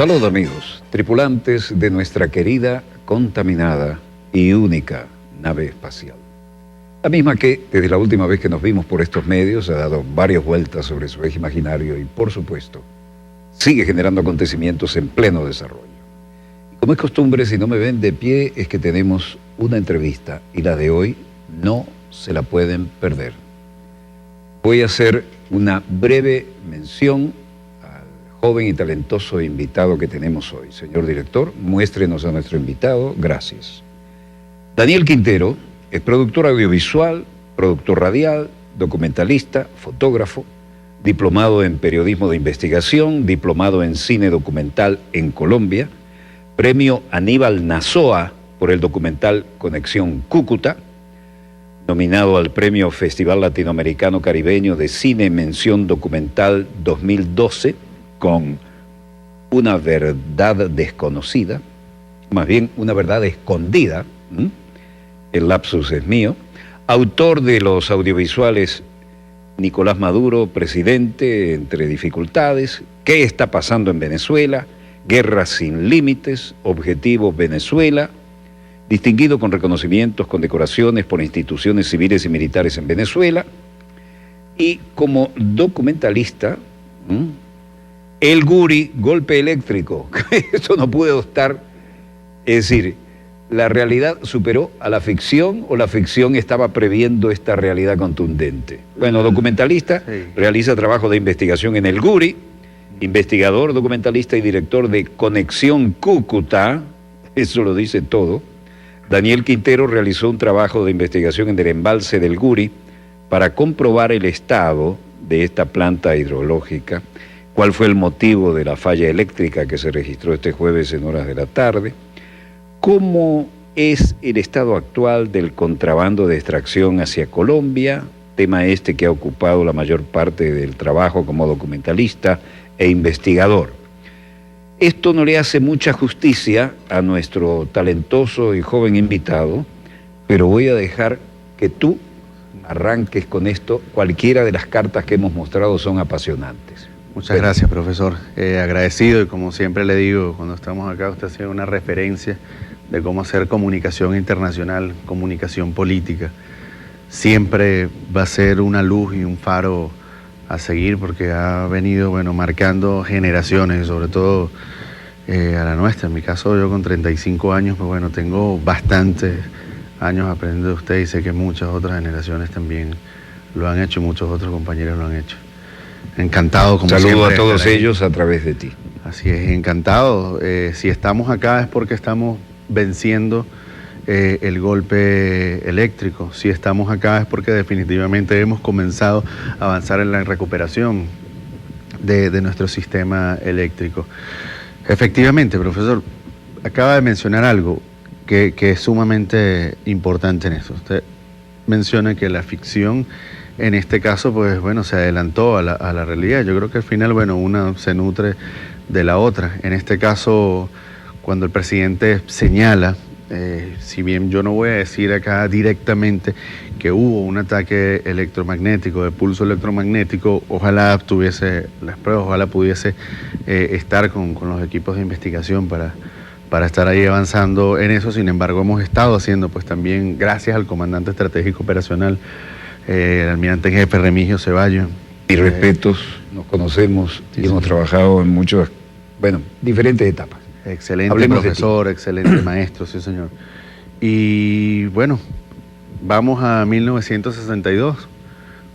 Saludos amigos, tripulantes de nuestra querida, contaminada y única nave espacial. La misma que, desde la última vez que nos vimos por estos medios, ha dado varias vueltas sobre su eje imaginario y, por supuesto, sigue generando acontecimientos en pleno desarrollo. Y como es costumbre, si no me ven de pie, es que tenemos una entrevista y la de hoy no se la pueden perder. Voy a hacer una breve mención joven y talentoso invitado que tenemos hoy. Señor director, muéstrenos a nuestro invitado. Gracias. Daniel Quintero es productor audiovisual, productor radial, documentalista, fotógrafo, diplomado en periodismo de investigación, diplomado en cine documental en Colombia, premio Aníbal Nazoa por el documental Conexión Cúcuta, nominado al premio Festival Latinoamericano Caribeño de Cine Mención Documental 2012, con Una verdad desconocida, más bien una verdad escondida, el lapsus es mío, autor de los audiovisuales Nicolás Maduro, presidente, entre dificultades, ¿Qué está pasando en Venezuela?, Guerra sin límites, Objetivo Venezuela, distinguido con reconocimientos, condecoraciones por instituciones civiles y militares en Venezuela, y como documentalista, El Guri, golpe eléctrico. Eso no puede estar. Es decir, ¿la realidad superó a la ficción o la ficción estaba previendo esta realidad contundente? Bueno, documentalista, sí. Realiza trabajo de investigación en El Guri, investigador, documentalista y director de Conexión Cúcuta, eso lo dice todo. Daniel Quintero realizó un trabajo de investigación en el embalse del Guri para comprobar el estado de esta planta hidrológica. ¿Cuál fue el motivo de la falla eléctrica que se registró este jueves en horas de la tarde? ¿Cómo es el estado actual del contrabando de extracción hacia Colombia? Tema este que ha ocupado la mayor parte del trabajo como documentalista e investigador. Esto no le hace mucha justicia a nuestro talentoso y joven invitado, pero voy a dejar que tú arranques con esto. Cualquiera de las cartas que hemos mostrado son apasionantes. Muchas gracias, profesor. Agradecido, y como siempre le digo, cuando estamos acá, usted ha sido una referencia de cómo hacer comunicación internacional, comunicación política. Siempre va a ser una luz y un faro a seguir, porque ha venido, marcando generaciones, y sobre todo a la nuestra. En mi caso, yo con 35 años, pues tengo bastantes años aprendiendo de usted, y sé que muchas otras generaciones también lo han hecho, muchos otros compañeros lo han hecho. Encantado, como siempre. Saludo a todos ellos a través de ti. Así es, encantado. Si estamos acá es porque estamos venciendo el golpe eléctrico. Si estamos acá es porque definitivamente hemos comenzado a avanzar en la recuperación de nuestro sistema eléctrico. Efectivamente, profesor, acaba de mencionar algo que es sumamente importante en eso. Usted menciona que la ficción, en este caso, se adelantó a la realidad. Yo creo que al final, una se nutre de la otra. En este caso, cuando el presidente señala, si bien yo no voy a decir acá directamente que hubo un ataque electromagnético, de pulso electromagnético, ojalá tuviese las pruebas, ojalá pudiese estar con los equipos de investigación para estar ahí avanzando en eso. Sin embargo, hemos estado haciendo, también gracias al comandante estratégico operacional, el almirante en jefe Remigio Ceballos. Y respetos, nos conocemos y hemos trabajado en muchas, diferentes etapas. Excelente profesor, excelente maestro, sí señor. Y vamos a 1962,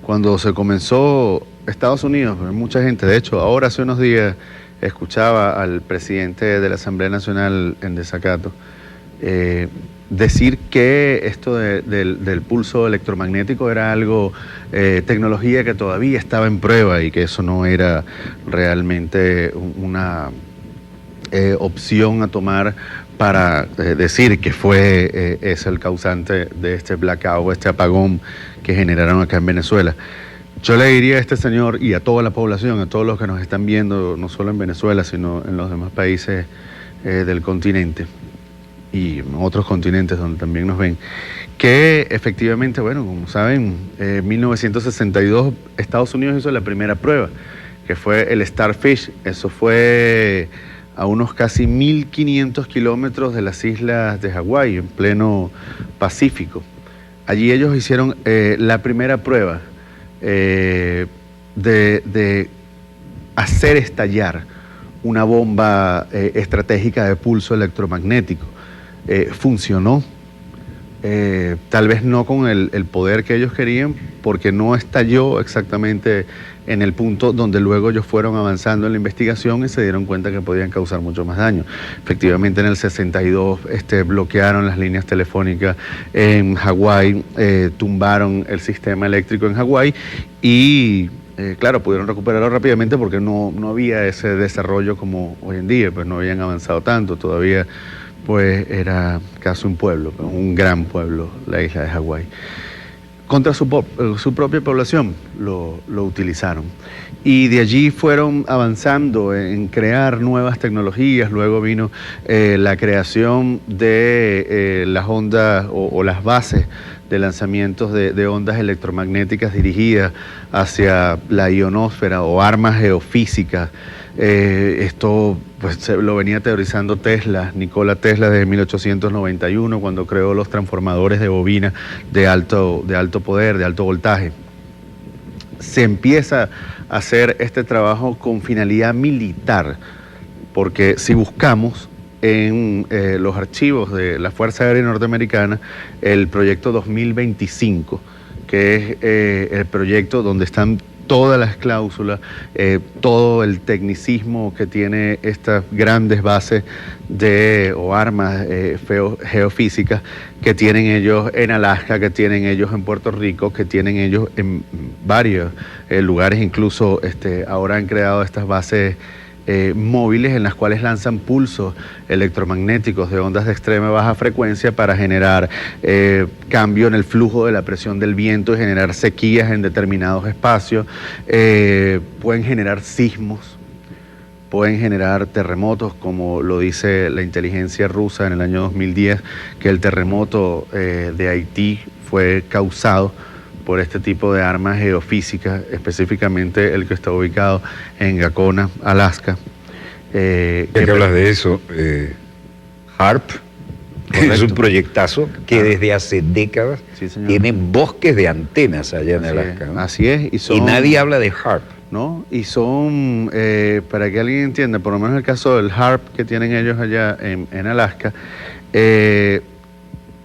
cuando se comenzó Estados Unidos. Mucha gente, de hecho, ahora hace unos días escuchaba al presidente de la Asamblea Nacional en desacato decir que esto del pulso electromagnético era algo, tecnología que todavía estaba en prueba, y que eso no era realmente una opción a tomar para decir que fue ese el causante de este blackout, este apagón que generaron acá en Venezuela. Yo le diría a este señor y a toda la población, a todos los que nos están viendo, no solo en Venezuela, sino en los demás países del continente y otros continentes donde también nos ven, que efectivamente, como saben, en 1962 Estados Unidos hizo la primera prueba, que fue el Starfish. Eso fue a unos casi 1.500 kilómetros de las islas de Hawái, en pleno Pacífico. Allí ellos hicieron la primera prueba de hacer estallar una bomba estratégica de pulso electromagnético. Funcionó. Tal vez no con el poder que ellos querían, porque no estalló exactamente en el punto donde luego ellos fueron avanzando en la investigación y se dieron cuenta que podían causar mucho más daño. Efectivamente, en el 62 bloquearon las líneas telefónicas en Hawái, tumbaron el sistema eléctrico en Hawái y claro, pudieron recuperarlo rápidamente porque no había ese desarrollo como hoy en día, pues no habían avanzado tanto, todavía pues era casi un pueblo, un gran pueblo, la isla de Hawái. Contra su propia población lo utilizaron. Y de allí fueron avanzando en crear nuevas tecnologías. Luego vino la creación de las ondas o las bases de lanzamientos de ondas electromagnéticas dirigidas hacia la ionosfera o armas geofísicas. Esto pues lo venía teorizando Nikola Tesla, desde 1891, cuando creó los transformadores de bobina de alto poder, de alto voltaje. Se empieza a hacer este trabajo con finalidad militar, porque si buscamos en los archivos de la Fuerza Aérea Norteamericana, el proyecto 2025, que es el proyecto donde están todas las cláusulas, todo el tecnicismo que tiene estas grandes bases o armas geofísicas que tienen ellos en Alaska, que tienen ellos en Puerto Rico, que tienen ellos en varios lugares, incluso ahora han creado estas bases móviles en las cuales lanzan pulsos electromagnéticos de ondas de extrema baja frecuencia para generar cambio en el flujo de la presión del viento y generar sequías en determinados espacios. Pueden generar sismos, pueden generar terremotos, como lo dice la inteligencia rusa en el año 2010, que el terremoto de Haití fue causado por este tipo de armas geofísicas, específicamente el que está ubicado en Gacona, Alaska. Ya que hablas de eso, HARP es un proyectazo que desde hace décadas tiene bosques de antenas allá en Alaska, ¿no? Así es. Y nadie habla de HARP. ¿No? Y son, para que alguien entienda, por lo menos el caso del HARP que tienen ellos allá en Alaska,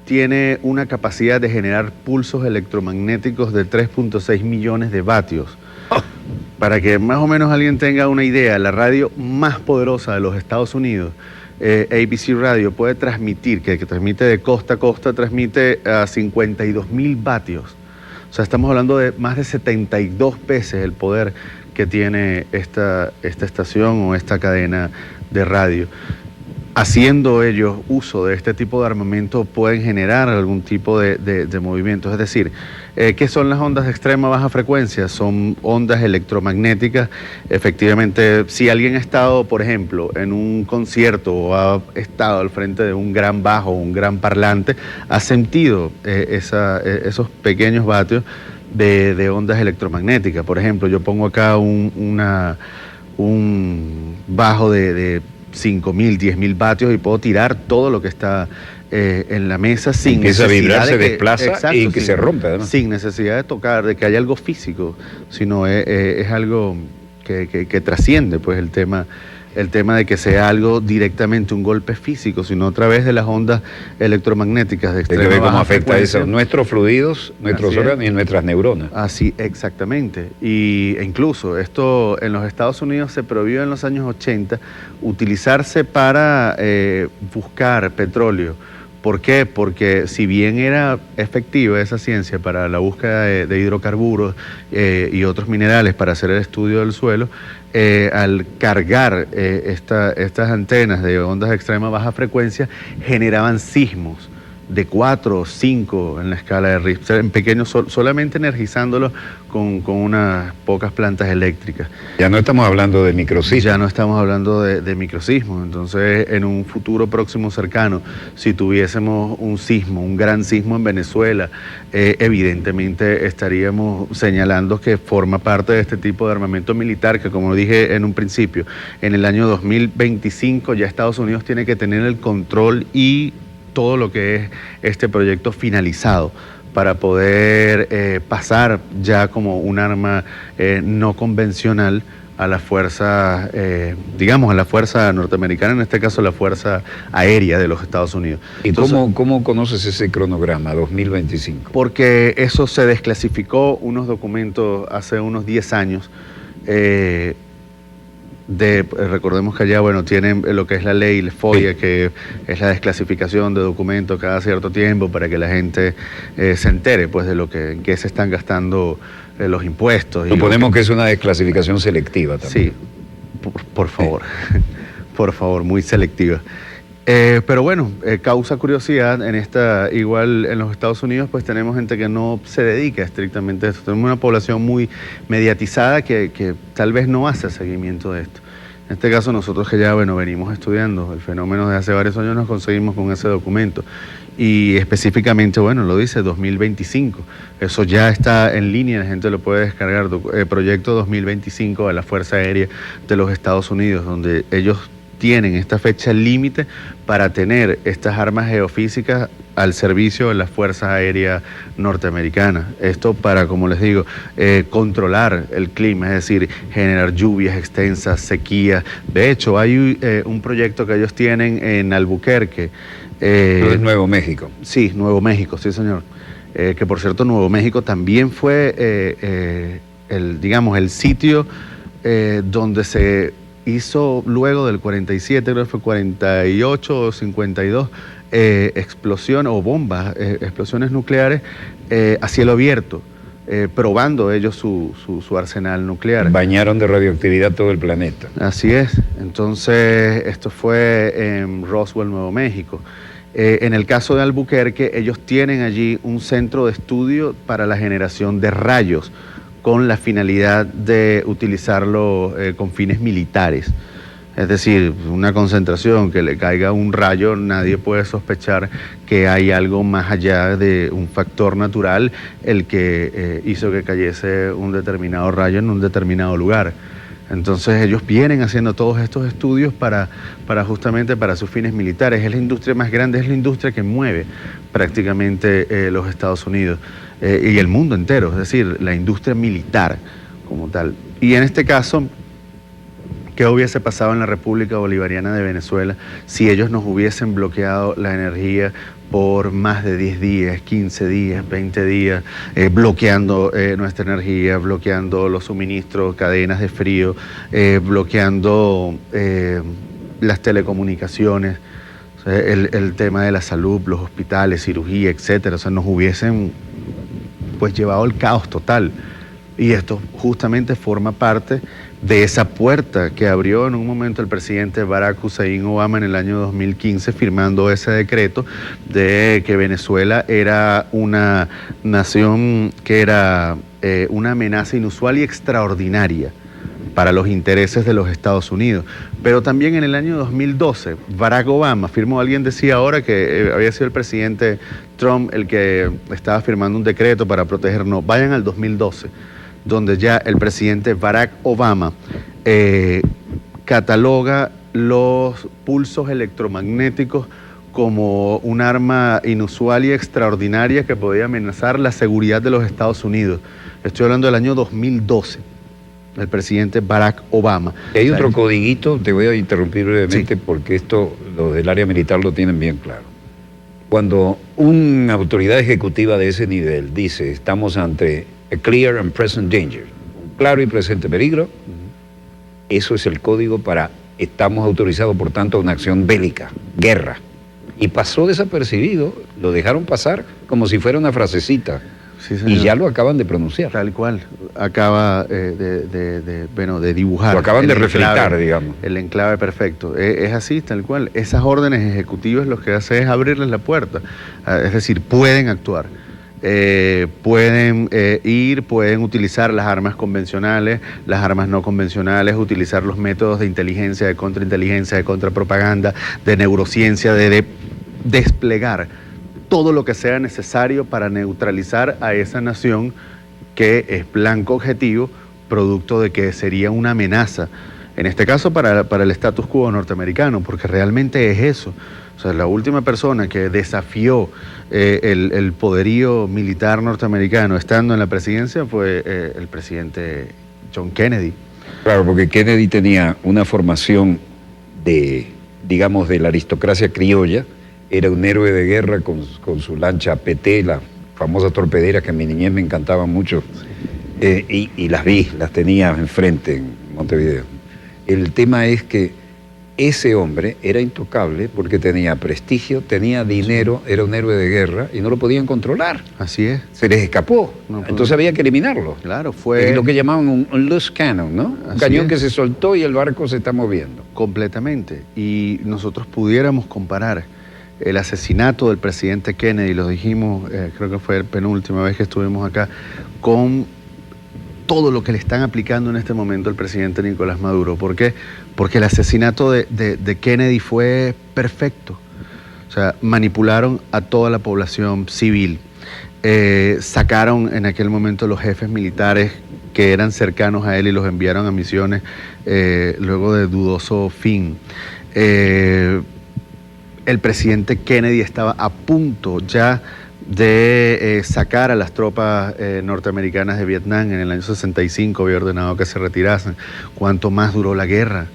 tiene una capacidad de generar pulsos electromagnéticos de 3.6 millones de vatios. Para que más o menos alguien tenga una idea, la radio más poderosa de los Estados Unidos, ABC Radio, puede transmitir, que transmite de costa a costa, transmite a 52.000 vatios. O sea, estamos hablando de más de 72 veces el poder que tiene esta estación o esta cadena de radio. Haciendo ellos uso de este tipo de armamento pueden generar algún tipo de movimiento. Es decir, ¿qué son las ondas de extrema baja frecuencia? Son ondas electromagnéticas. Efectivamente, si alguien ha estado, por ejemplo, en un concierto o ha estado al frente de un gran bajo, un gran parlante, ha sentido esos pequeños vatios de ondas electromagnéticas. Por ejemplo, yo pongo acá un bajo de 5.000, 10.000 vatios y puedo tirar todo lo que está en la mesa sin empieza necesidad a vibrar, de se desplaza, exacto, y que se rompe además. Sin necesidad de tocar, de que haya algo físico, sino es algo que trasciende pues el tema de que sea algo directamente un golpe físico, sino a través de las ondas electromagnéticas de extrema baja frecuencia. ¿Cómo afecta eso? Nuestros fluidos, nuestros órganos y nuestras neuronas. Así, exactamente. E incluso esto en los Estados Unidos se prohibió en los años 80 utilizarse para buscar petróleo. ¿Por qué? Porque si bien era efectiva esa ciencia para la búsqueda de hidrocarburos y otros minerales para hacer el estudio del suelo, al cargar estas antenas de ondas de extrema baja frecuencia generaban sismos de 4 o 5 en la escala de Richter, en pequeños, solamente energizándolo con unas pocas plantas eléctricas. Ya no estamos hablando de microsismos. Ya no estamos hablando de microsismos. Entonces, en un futuro próximo cercano, si tuviésemos un sismo, un gran sismo en Venezuela, evidentemente estaríamos señalando que forma parte de este tipo de armamento militar que, como dije en un principio, en el año 2025 ya Estados Unidos tiene que tener el control y todo lo que es este proyecto finalizado para poder pasar ya como un arma no convencional a la fuerza, digamos, a la fuerza norteamericana, en este caso la fuerza aérea de los Estados Unidos. ¿Y cómo conoces ese cronograma, 2025? Porque eso se desclasificó unos documentos hace unos 10 años, recordemos que allá, bueno, tienen lo que es la ley, la FOIA, que es la desclasificación de documentos cada cierto tiempo para que la gente se entere, pues, de lo que, en qué se están gastando los impuestos. Suponemos que es una desclasificación selectiva también. Sí, por favor, por favor, muy selectiva. Pero bueno, causa curiosidad igual en los Estados Unidos, pues tenemos gente que no se dedica estrictamente a esto. Tenemos una población muy mediatizada que tal vez no hace seguimiento de esto. En este caso nosotros que ya, bueno, venimos estudiando el fenómeno desde hace varios años, nos conseguimos con ese documento. Y específicamente, bueno, lo dice 2025. Eso ya está en línea, la gente lo puede descargar. Proyecto 2025 de la Fuerza Aérea de los Estados Unidos, donde ellos tienen esta fecha límite para tener estas armas geofísicas al servicio de las Fuerzas Aéreas norteamericanas. Esto para, como les digo, controlar el clima, es decir, generar lluvias extensas, sequías. De hecho, hay un proyecto que ellos tienen en Albuquerque. Es Nuevo México. Sí, Nuevo México, sí señor. Que por cierto, Nuevo México también fue el sitio donde se hizo luego del 47, creo que fue 48 o 52, explosiones o bombas, explosiones nucleares a cielo abierto, probando ellos su arsenal nuclear. Bañaron de radioactividad todo el planeta. Así es. Entonces, esto fue en Roswell, Nuevo México. En el caso de Albuquerque, ellos tienen allí un centro de estudio para la generación de rayos, con la finalidad de utilizarlo con fines militares. Es decir, una concentración, que le caiga un rayo, nadie puede sospechar que hay algo más allá de un factor natural el que hizo que cayese un determinado rayo en un determinado lugar. Entonces ellos vienen haciendo todos estos estudios justamente para sus fines militares. Es la industria más grande, es la industria que mueve prácticamente los Estados Unidos y el mundo entero, es decir, la industria militar como tal. Y en este caso, ¿qué hubiese pasado en la República Bolivariana de Venezuela si ellos nos hubiesen bloqueado la energía por más de 10 días, 15 días, 20 días, bloqueando nuestra energía, bloqueando los suministros, cadenas de frío, bloqueando las telecomunicaciones, o sea, el tema de la salud, los hospitales, cirugía, etcétera? O sea, nos hubiesen pues llevado al caos total. Y esto justamente forma parte de esa puerta que abrió en un momento el presidente Barack Hussein Obama en el año 2015, firmando ese decreto de que Venezuela era una nación que era una amenaza inusual y extraordinaria para los intereses de los Estados Unidos. Pero también en el año 2012, Barack Obama firmó, alguien decía ahora que había sido el presidente Trump el que estaba firmando un decreto para protegernos. Vayan al 2012, donde ya el presidente Barack Obama cataloga los pulsos electromagnéticos como un arma inusual y extraordinaria que podía amenazar la seguridad de los Estados Unidos. Estoy hablando del año 2012. El presidente Barack Obama. Hay otro codiguito, te voy a interrumpir brevemente, sí, porque esto los del área militar lo tienen bien claro. Cuando una autoridad ejecutiva de ese nivel dice estamos ante a clear and present danger, un claro y presente peligro, eso es el código para estamos autorizados por tanto a una acción bélica, guerra. Y pasó desapercibido, lo dejaron pasar como si fuera una frasecita. Sí, señor. Y ya lo acaban de pronunciar. Tal cual. Acaba de dibujar. Lo acaban de reflejar, digamos. El enclave perfecto. Es así, tal cual. Esas órdenes ejecutivas lo que hace es abrirles la puerta. Es decir, pueden actuar. Pueden ir, pueden utilizar las armas convencionales, las armas no convencionales, utilizar los métodos de inteligencia, de contrainteligencia, de contrapropaganda, de neurociencia, de desplegar todo lo que sea necesario para neutralizar a esa nación que es blanco objetivo, producto de que sería una amenaza, en este caso para el status quo norteamericano, porque realmente es eso. O sea, la última persona que desafió el poderío militar norteamericano estando en la presidencia fue el presidente John Kennedy. Claro, porque Kennedy tenía una formación digamos, de la aristocracia criolla. Era un héroe de guerra con su lancha PT, la famosa torpedera que en mi niñez me encantaban mucho. Y las tenía enfrente en Montevideo. El tema es que ese hombre era intocable porque tenía prestigio, tenía dinero, era un héroe de guerra y no lo podían controlar. Así es. Se les escapó. Entonces había que eliminarlo. Claro, fue... Es lo que llamaban un loose cannon, ¿no? Un cañón que se soltó y el barco se está moviendo. Completamente. Y nosotros pudiéramos comparar el asesinato del presidente Kennedy, lo dijimos, creo que fue la penúltima vez que estuvimos acá, con todo lo que le están aplicando en este momento al presidente Nicolás Maduro. ¿Por qué? Porque el asesinato de Kennedy fue perfecto. O sea, manipularon a toda la población civil. Sacaron en aquel momento los jefes militares que eran cercanos a él y los enviaron a misiones luego de dudoso fin. El presidente Kennedy estaba a punto ya de sacar a las tropas norteamericanas de Vietnam. En el año 65 había ordenado que se retirasen. ¿Cuánto más duró la guerra?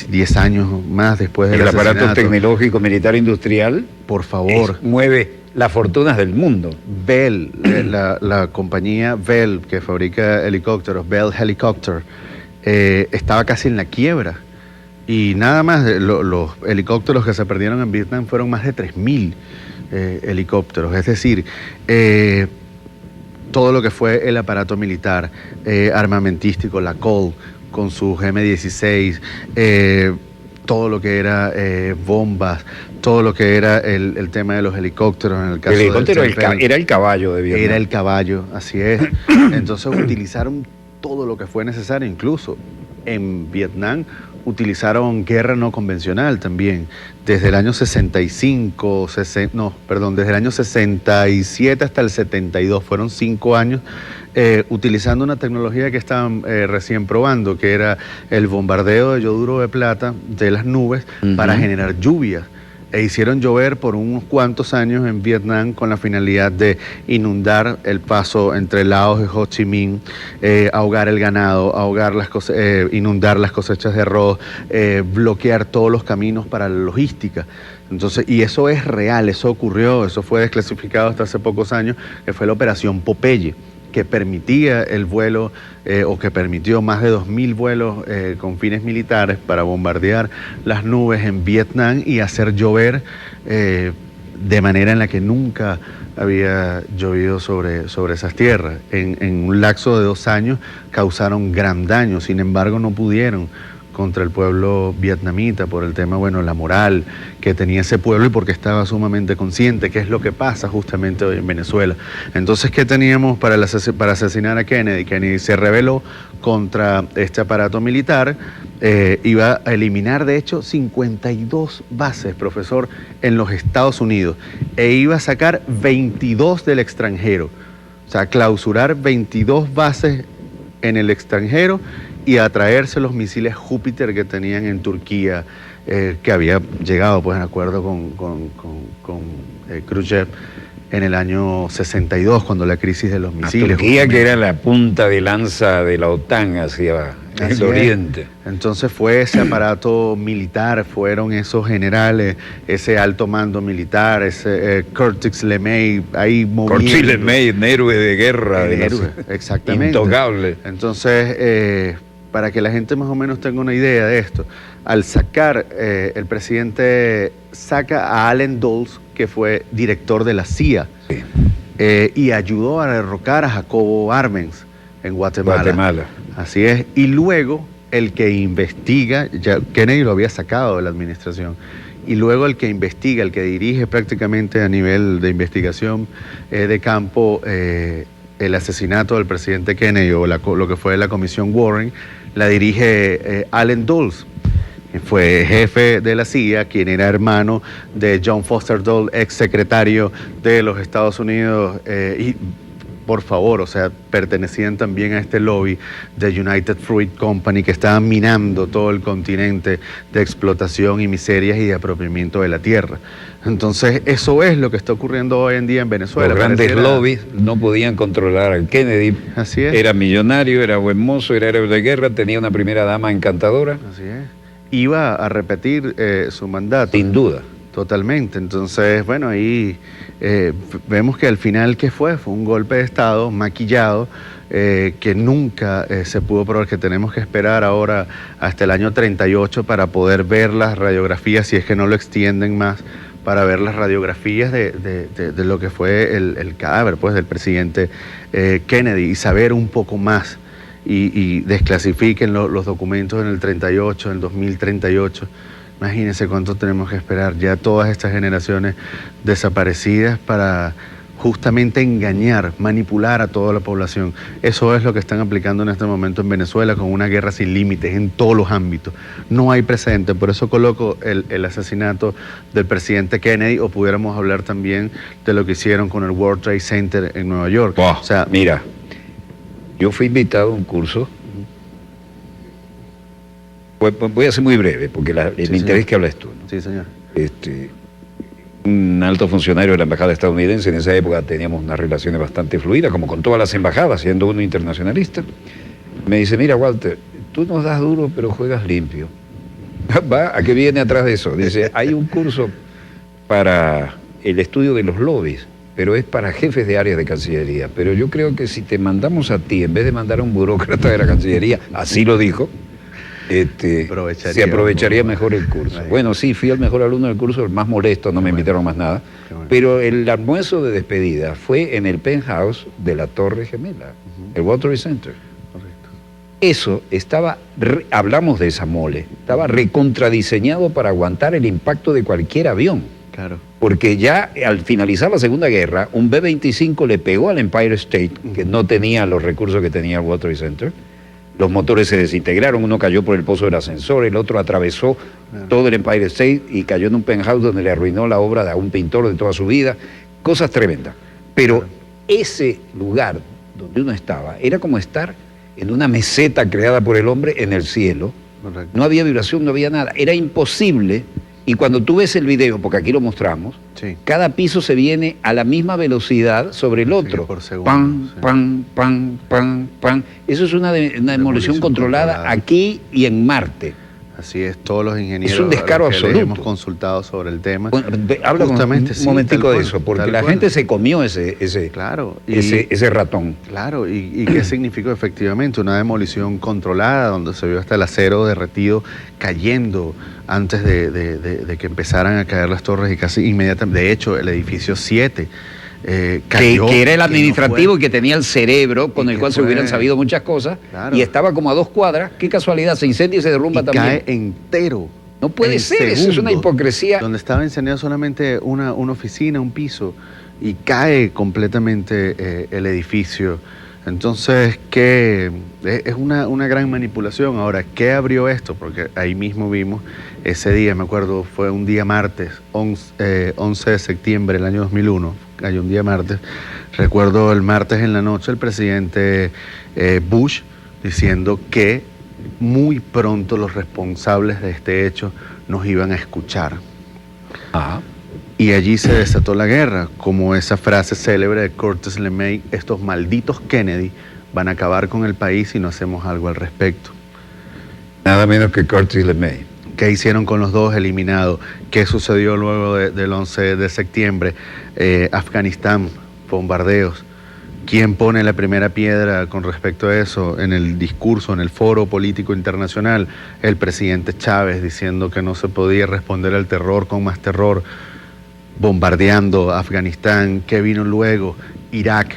10 años más después del asesinato. El aparato tecnológico militar industrial, por favor, mueve las fortunas del mundo. Bell, la compañía Bell que fabrica helicópteros, Bell Helicopter, estaba casi en la quiebra. Y nada más, los helicópteros que se perdieron en Vietnam fueron más de 3.000 helicópteros. Es decir, todo lo que fue el aparato militar, armamentístico, la Colt con sus M16, todo lo que era bombas, todo lo que era el tema de los helicópteros. En el caso el helicóptero era el caballo de Vietnam. Era el caballo, así es. Entonces utilizaron todo lo que fue necesario, incluso en Vietnam utilizaron guerra no convencional también. Desde el año 65, desde el año 67 hasta el 72, fueron 5 años utilizando una tecnología que estaban recién probando, que era el bombardeo de yoduro de plata de las nubes para generar lluvias. E hicieron llover por unos cuantos años en Vietnam con la finalidad de inundar el paso entre Laos y Ho Chi Minh, ahogar el ganado, inundar las cosechas de arroz, bloquear todos los caminos para la logística. Entonces, y eso es real, eso ocurrió, eso fue desclasificado hasta hace pocos años, que fue la Operación Popeye, que permitía el vuelo o que permitió más de 2.000 vuelos con fines militares para bombardear las nubes en Vietnam y hacer llover de manera en la que nunca había llovido sobre esas tierras. En un lapso de 2 años causaron gran daño, sin embargo no pudieron contra el pueblo vietnamita por el tema, la moral que tenía ese pueblo y porque estaba sumamente consciente, que es lo que pasa justamente hoy en Venezuela. Entonces, ¿qué teníamos para asesinar a Kennedy? Kennedy se rebeló contra este aparato militar, iba a eliminar, de hecho, 52 bases, profesor, en los Estados Unidos, e iba a sacar 22 del extranjero, o sea, clausurar 22 bases en el extranjero y a traerse los misiles Júpiter que tenían en Turquía, que había llegado en acuerdo con Khrushchev en el año 62, cuando la crisis de los misiles. Turquía, que era la punta de lanza de la OTAN hacia el oriente. Entonces fue ese aparato militar, fueron esos generales, ese alto mando militar, ese Curtis LeMay ahí moviendo. Curtis LeMay, un héroe de guerra. Exactamente. Intocable. Entonces, para que la gente más o menos tenga una idea de esto, al sacar, el presidente saca a Allen Dulles, que fue director de la CIA. Sí. y ayudó a derrocar a Jacobo Arbenz en Guatemala. Así es. Y luego el que investiga, ya Kennedy lo había sacado de la administración, y luego el que investiga, el que dirige prácticamente a nivel de investigación de campo el asesinato del presidente Kennedy o lo que fue la comisión Warren, la dirige Allen Dulles. Fue jefe de la CIA, quien era hermano de John Foster Dole, ex secretario de los Estados Unidos, y por favor, o sea, pertenecían también a este lobby de United Fruit Company que estaba minando todo el continente de explotación y miserias y de apropiamiento de la tierra. Entonces, eso es lo que está ocurriendo hoy en día en Venezuela. Los grandes lobbies no podían controlar al Kennedy. Así es. Era millonario, era buen mozo, era héroe de guerra, tenía una primera dama encantadora. Así es. Iba a repetir su mandato. Sin duda. Totalmente. Entonces, bueno, ahí vemos que al final, ¿qué fue? Fue un golpe de Estado maquillado que nunca se pudo probar, que tenemos que esperar ahora hasta el año 38 para poder ver las radiografías, si es que no lo extienden más, para ver las radiografías de lo que fue el cadáver, pues, del presidente Kennedy y saber un poco más y desclasifiquen los documentos en el 38, en el 2038. Imagínense cuánto tenemos que esperar, ya todas estas generaciones desaparecidas para justamente engañar, manipular a toda la población. Eso es lo que están aplicando en este momento en Venezuela con una guerra sin límites en todos los ámbitos. No hay precedente, por eso coloco el asesinato del presidente Kennedy, o pudiéramos hablar también de lo que hicieron con el World Trade Center en Nueva York. Oh, o sea, mira, yo fui invitado a un curso. Voy a ser muy breve, porque me interesa que hables tú, ¿no? Sí, señor. Un alto funcionario de la embajada estadounidense, en esa época teníamos unas relaciones bastante fluidas, como con todas las embajadas, siendo uno internacionalista, me dice, mira, Walter, tú nos das duro, pero juegas limpio. ¿Va? ¿A qué viene atrás de eso? Dice, hay un curso para el estudio de los lobbies, pero es para jefes de áreas de Cancillería. Pero yo creo que si te mandamos a ti, en vez de mandar a un burócrata de la Cancillería, así lo dijo, se aprovecharía mejor el curso. Ahí. Bueno, sí, fui el mejor alumno del curso, el más molesto, no me invitaron más nada. Bueno. Pero el almuerzo de despedida fue en el penthouse de la Torre Gemela, el World Trade Center. Correcto. Eso estaba, hablamos de esa mole, estaba recontradiseñado para aguantar el impacto de cualquier avión. Claro. Porque ya al finalizar la Segunda Guerra, un B-25 le pegó al Empire State, que no tenía los recursos que tenía el World Trade Center. Los motores se desintegraron, uno cayó por el pozo del ascensor, el otro atravesó todo el Empire State y cayó en un penthouse donde le arruinó la obra de un pintor de toda su vida. Cosas tremendas. Pero ese lugar donde uno estaba era como estar en una meseta creada por el hombre en el cielo. Correcto. No había vibración, no había nada. Era imposible. Y cuando tú ves el video, porque aquí lo mostramos, sí, cada piso se viene a la misma velocidad sobre el otro. Sí, por segundo, pan, sí, pan, pan, pan, pan. Eso es una demolición controlada aquí y en Marte. Así es, todos los ingenieros es un descaro absoluto. Hemos consultado sobre el tema. Bueno, habla justamente un momentico de eso, porque la gente se comió ese ratón. Claro, ¿y qué significó efectivamente? Una demolición controlada, donde se vio hasta el acero derretido cayendo antes de que empezaran a caer las torres y casi inmediatamente. De hecho, el edificio 7 cayó, que era el administrativo y que tenía el cerebro con el cual se hubieran sabido muchas cosas, claro, y estaba como a 2 cuadras. Qué casualidad, se incendia y se derrumba también. Cae entero. No puede ser, eso es una hipocresía. Donde estaba incendiado solamente una oficina, un piso, y cae completamente el edificio. Entonces, ¿qué? Es una gran manipulación. Ahora, ¿qué abrió esto? Porque ahí mismo vimos ese día, me acuerdo, fue un día martes, 11 de septiembre del año 2001, cayó un día martes. Recuerdo el martes en la noche el presidente Bush diciendo que muy pronto los responsables de este hecho nos iban a escuchar. Ajá. Y allí se desató la guerra, como esa frase célebre de Curtis LeMay, estos malditos Kennedy van a acabar con el país si no hacemos algo al respecto. Nada menos que Curtis LeMay. ¿Qué hicieron con los dos eliminados? ¿Qué sucedió luego del 11 de septiembre? Afganistán, bombardeos. ¿Quién pone la primera piedra con respecto a eso en el discurso, en el foro político internacional? El presidente Chávez diciendo que no se podía responder al terror con más terror, bombardeando Afganistán. ¿Qué vino luego? Irak,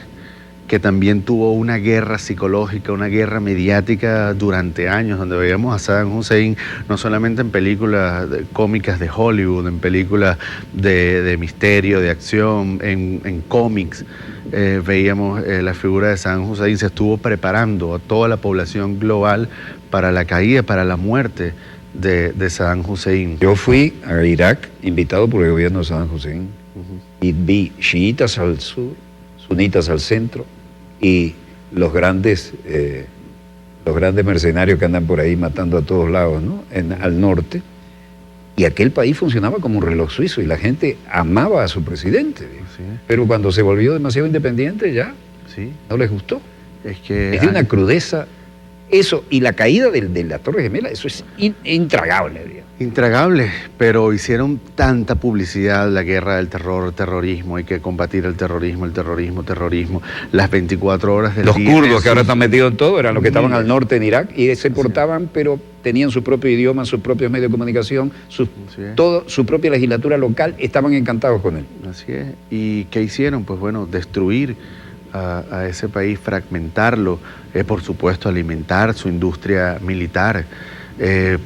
que también tuvo una guerra psicológica, una guerra mediática durante años, donde veíamos a Saddam Hussein no solamente en películas cómicas de Hollywood, en películas de misterio, de acción, en cómics. Veíamos la figura de Saddam Hussein. Se estuvo preparando a toda la población global para la caída, para la muerte de Saddam Hussein. Yo fui a Irak invitado por el gobierno de Saddam Hussein y vi chiitas al sur, sunitas al centro y los grandes mercenarios que andan por ahí matando a todos lados, ¿no? Al norte. Y aquel país funcionaba como un reloj suizo y la gente amaba a su presidente. Sí. Pero cuando se volvió demasiado independiente ya Sí. no les gustó. Es que Es de una crudeza. Eso, y la caída de la Torre Gemela, eso es intragable, digamos. intragable, pero hicieron tanta publicidad, la guerra del terror, terrorismo, hay que combatir el terrorismo, las 24 horas del Los día. kurdos que ahora están metidos en todo eran los que estaban al norte en Irak y se portaban, pero tenían su propio idioma, sus propios medios de comunicación, todo, su propia legislatura local, estaban encantados con él. Así es. ¿Y qué hicieron? Pues bueno, destruir a ese país, fragmentarlo, por supuesto alimentar su industria militar,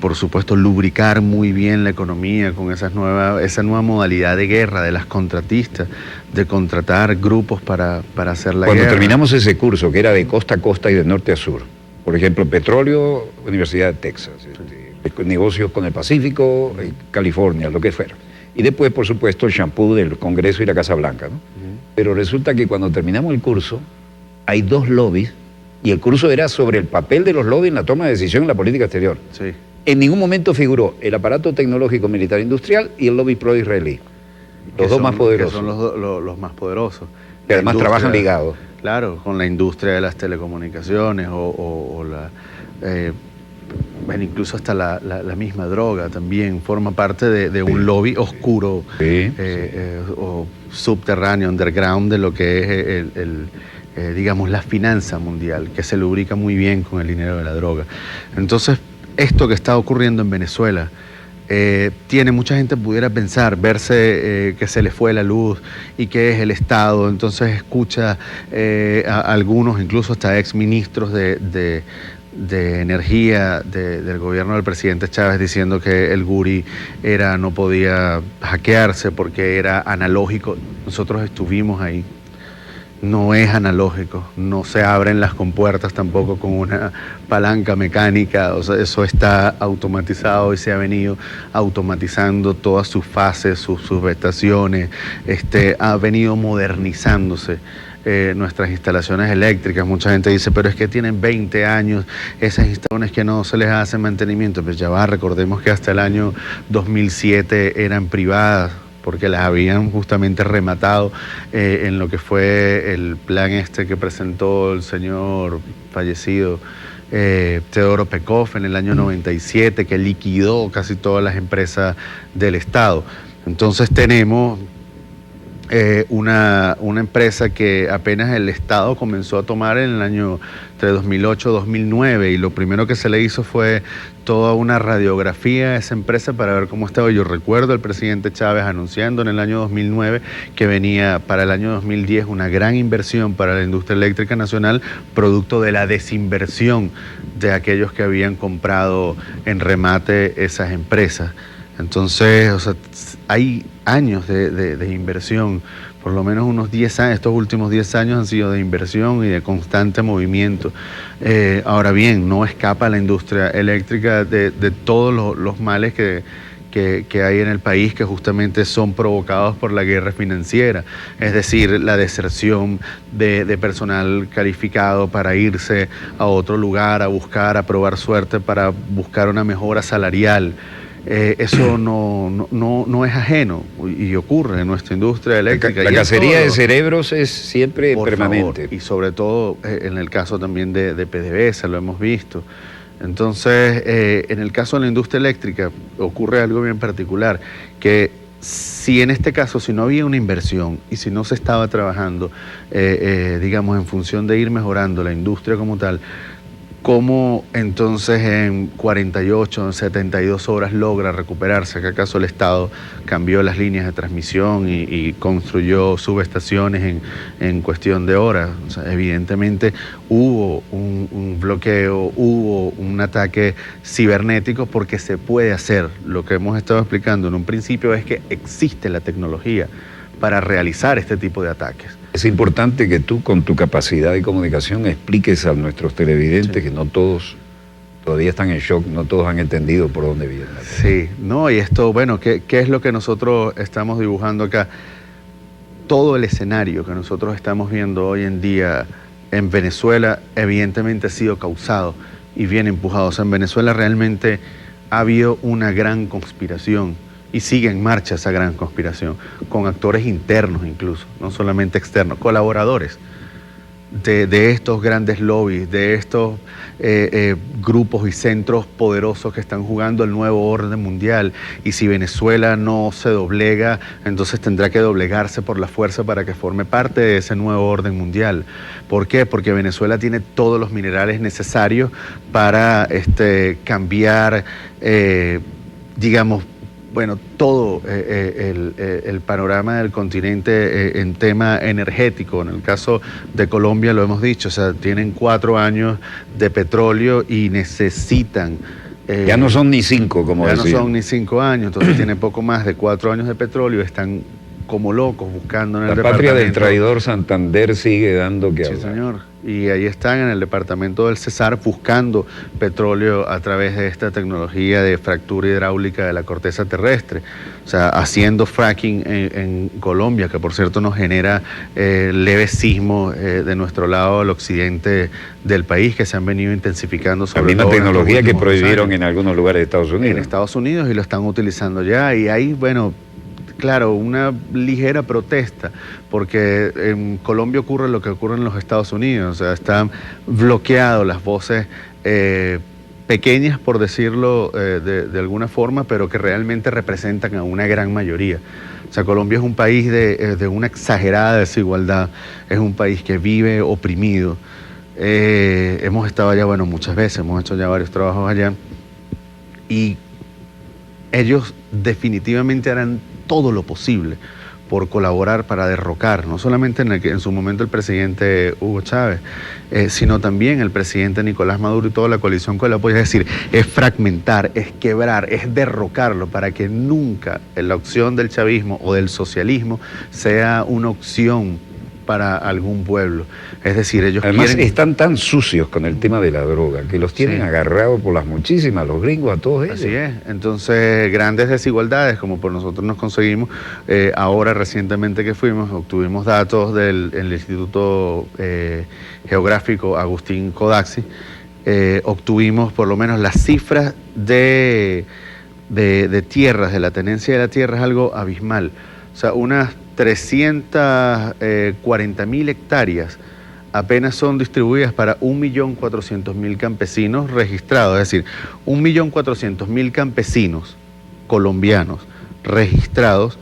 por supuesto lubricar muy bien la economía con esa nueva modalidad de guerra de las contratistas, de contratar grupos para hacer la guerra. Cuando terminamos ese curso, que era de costa a costa y de norte a sur, por ejemplo, petróleo, Universidad de Texas, negocios con el Pacífico, California, lo que fuera. Y después, por supuesto, el champú del Congreso y la Casa Blanca, ¿no? Pero resulta que cuando terminamos el curso, hay 2 lobbies, y el curso era sobre el papel de los lobbies en la toma de decisión en la política exterior. Sí. En ningún momento figuró el aparato tecnológico militar industrial y el lobby pro-israelí. Los dos más poderosos. Que son los más poderosos. Que además trabajan ligados. Claro, con la industria de las telecomunicaciones bueno, incluso hasta la misma droga también forma parte de un lobby oscuro, o subterráneo, underground, de lo que es digamos, la finanza mundial, que se lubrica muy bien con el dinero de la droga. Entonces, esto que está ocurriendo en Venezuela, mucha gente pudiera pensar, verse que se le fue la luz y que es el Estado, entonces escucha a algunos, incluso hasta exministros de energía del gobierno del presidente Chávez, diciendo que el Guri no podía hackearse porque era analógico. Nosotros estuvimos ahí. No es analógico, no se abren las compuertas tampoco con una palanca mecánica, o sea, eso está automatizado y se ha venido automatizando todas sus fases, sus subestaciones, ha venido modernizándose nuestras instalaciones eléctricas. Mucha gente dice, pero es que tienen 20 años esas instalaciones que no se les hace mantenimiento. Pues ya va, recordemos que hasta el año 2007 eran privadas, porque las habían justamente rematado en lo que fue el plan que presentó el señor fallecido Teodoro Pekov en el año 97, que liquidó casi todas las empresas del Estado. Entonces tenemos una empresa que apenas el Estado comenzó a tomar en el año entre 2008 y 2009, y lo primero que se le hizo fue toda una radiografía a esa empresa para ver cómo estaba. Yo recuerdo al presidente Chávez anunciando en el año 2009 que venía para el año 2010 una gran inversión para la industria eléctrica nacional, producto de la desinversión de aquellos que habían comprado en remate esas empresas. Entonces, o sea, hay años de inversión, por lo menos unos 10 años, estos últimos 10 años han sido de inversión y de constante movimiento. Ahora bien, no escapa la industria eléctrica de todos los males que hay en el país, que justamente son provocados por la guerra financiera, es decir, la deserción de personal calificado para irse a otro lugar, a probar suerte, para buscar una mejora salarial. Eso no es ajeno y ocurre en nuestra industria eléctrica. La cacería de cerebros es siempre permanente. Y sobre todo en el caso también de PDVSA, lo hemos visto. Entonces, en el caso de la industria eléctrica ocurre algo bien particular, que si en este caso, si no había una inversión y si no se estaba trabajando, digamos, en función de ir mejorando la industria como tal, ¿cómo entonces en 48, en 72 horas logra recuperarse? ¿Que acaso el Estado cambió las líneas de transmisión y construyó subestaciones en cuestión de horas? O sea, evidentemente hubo un bloqueo, hubo un ataque cibernético, porque se puede hacer. Lo que hemos estado explicando en un principio es que existe la tecnología para realizar este tipo de ataques. Es importante que tú, con tu capacidad de comunicación, expliques a nuestros televidentes, sí, que no todos todavía están en shock, no todos han entendido por dónde viene. Sí, no, y esto, bueno, ¿qué es lo que nosotros estamos dibujando acá? Todo el escenario que nosotros estamos viendo hoy en día en Venezuela, evidentemente ha sido causado y bien empujado. O sea, en Venezuela realmente ha habido una gran conspiración. Y sigue en marcha esa gran conspiración, con actores internos incluso, no solamente externos, colaboradores de estos grandes lobbies, de estos grupos y centros poderosos que están jugando el nuevo orden mundial. Y si Venezuela no se doblega, entonces tendrá que doblegarse por la fuerza para que forme parte de ese nuevo orden mundial. ¿Por qué? Porque Venezuela tiene todos los minerales necesarios para cambiar, digamos, bueno, todo el panorama del continente en tema energético. En el caso de Colombia lo hemos dicho, o sea, tienen 4 años de petróleo y necesitan... ya no son ni 5, como decían. Ya no son ni 5 años, entonces tienen poco más de 4 años de petróleo, están como locos buscando en el departamento. La patria del traidor Santander sigue dando que hablar. Sí, señor. Y ahí están en el departamento del Cesar buscando petróleo a través de esta tecnología de fractura hidráulica de la corteza terrestre. O sea, haciendo fracking en Colombia, que por cierto nos genera leves sismos de nuestro lado al occidente del país, que se han venido intensificando. Sobre todo también la tecnología que prohibieron en algunos lugares de Estados Unidos. En Estados Unidos, y lo están utilizando ya. Y ahí, bueno, claro, una ligera protesta, porque en Colombia ocurre lo que ocurre en los Estados Unidos. O sea, están bloqueadas las voces pequeñas, por decirlo de alguna forma, pero que realmente representan a una gran mayoría. O sea, Colombia es un país de una exagerada desigualdad, es un país que vive oprimido. Hemos estado allá, bueno, muchas veces, hemos hecho ya varios trabajos allá, y ellos definitivamente harán todo lo posible por colaborar para derrocar, no solamente en su momento el presidente Hugo Chávez, sino también el presidente Nicolás Maduro y toda la coalición que lo apoya. Es decir, es fragmentar, es quebrar, es derrocarlo, para que nunca la opción del chavismo o del socialismo sea una opción para algún pueblo. Es decir, ellos además están tan sucios con el tema de la droga que los tienen agarrados por las muchísimas, los gringos, a todos ellos. Así es. Entonces, grandes desigualdades, como por nosotros nos conseguimos, ahora recientemente que fuimos, obtuvimos datos del Instituto Geográfico Agustín Codazzi, obtuvimos por lo menos las cifras de tierras, de la tenencia de la tierra, es algo abismal. O sea, unas 340.000 hectáreas apenas son distribuidas para 1.400.000 campesinos registrados. Es decir, 1.400.000 campesinos colombianos registrados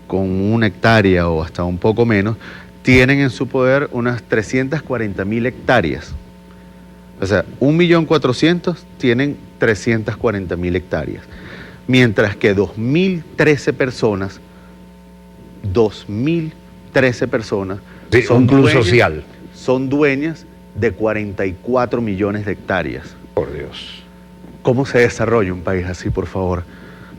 con 1 hectárea o hasta un poco menos, tienen en su poder unas 340.000 hectáreas. O sea, 1.400.000 tienen 340.000 hectáreas. Mientras que 2.013 personas, sí, son un club dueñas, social. Son dueñas de 44 millones de hectáreas. Por Dios. ¿Cómo se desarrolla un país así, por favor?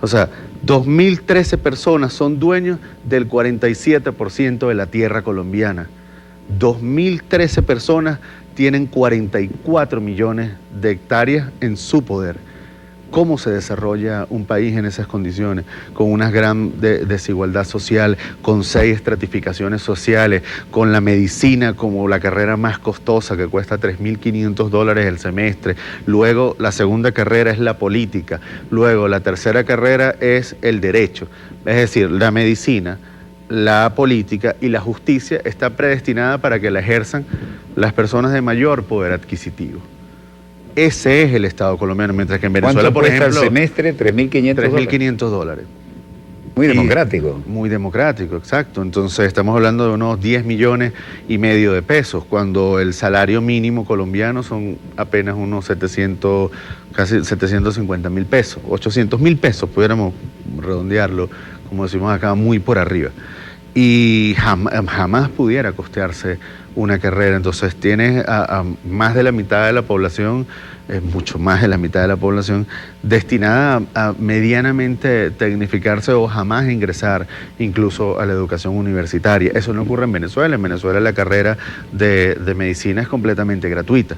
O sea, 2.013 personas son dueños del 47% de la tierra colombiana. 2.013 personas tienen 44 millones de hectáreas en su poder. ¿Cómo se desarrolla un país en esas condiciones? Con una gran desigualdad social, con 6 estratificaciones sociales, con la medicina como la carrera más costosa, que cuesta $3.500 el semestre. Luego la segunda carrera es la política. Luego la tercera carrera es el derecho. Es decir, la medicina, la política y la justicia está predestinada para que la ejerzan las personas de mayor poder adquisitivo. Ese es el Estado colombiano, mientras que en Venezuela, por ejemplo, el semestre? $3.500. $3.500. Muy democrático. Muy democrático, exacto. Entonces estamos hablando de unos 10 millones y medio de pesos, cuando el salario mínimo colombiano son apenas unos 700, casi 750.000 pesos, 800.000 pesos, pudiéramos redondearlo, como decimos acá, muy por arriba. Y jamás pudiera costearse una carrera. Entonces tienes a más de la mitad de la población, mucho más de la mitad de la población, destinada a medianamente tecnificarse o jamás ingresar incluso a la educación universitaria. Eso no ocurre en Venezuela. En Venezuela la carrera de medicina es completamente gratuita.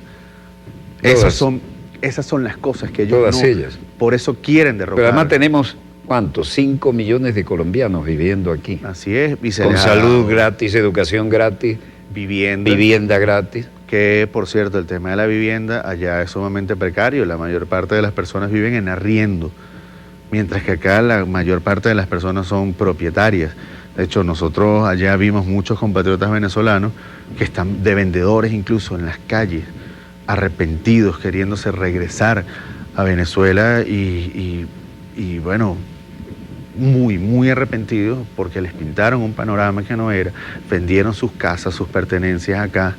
Esas son las cosas que ellos todas ellas. Por eso quieren derrocar. Pero además tenemos, ¿cuántos? 5 millones de colombianos viviendo aquí. Así es. Y con salud gratis, educación gratis, vivienda gratis. Que, por cierto, el tema de la vivienda allá es sumamente precario. La mayor parte de las personas viven en arriendo, mientras que acá la mayor parte de las personas son propietarias. De hecho, nosotros allá vimos muchos compatriotas venezolanos que están de vendedores incluso en las calles, arrepentidos, queriéndose regresar a Venezuela y bueno, muy arrepentidos porque les pintaron un panorama que no era, vendieron sus casas, sus pertenencias acá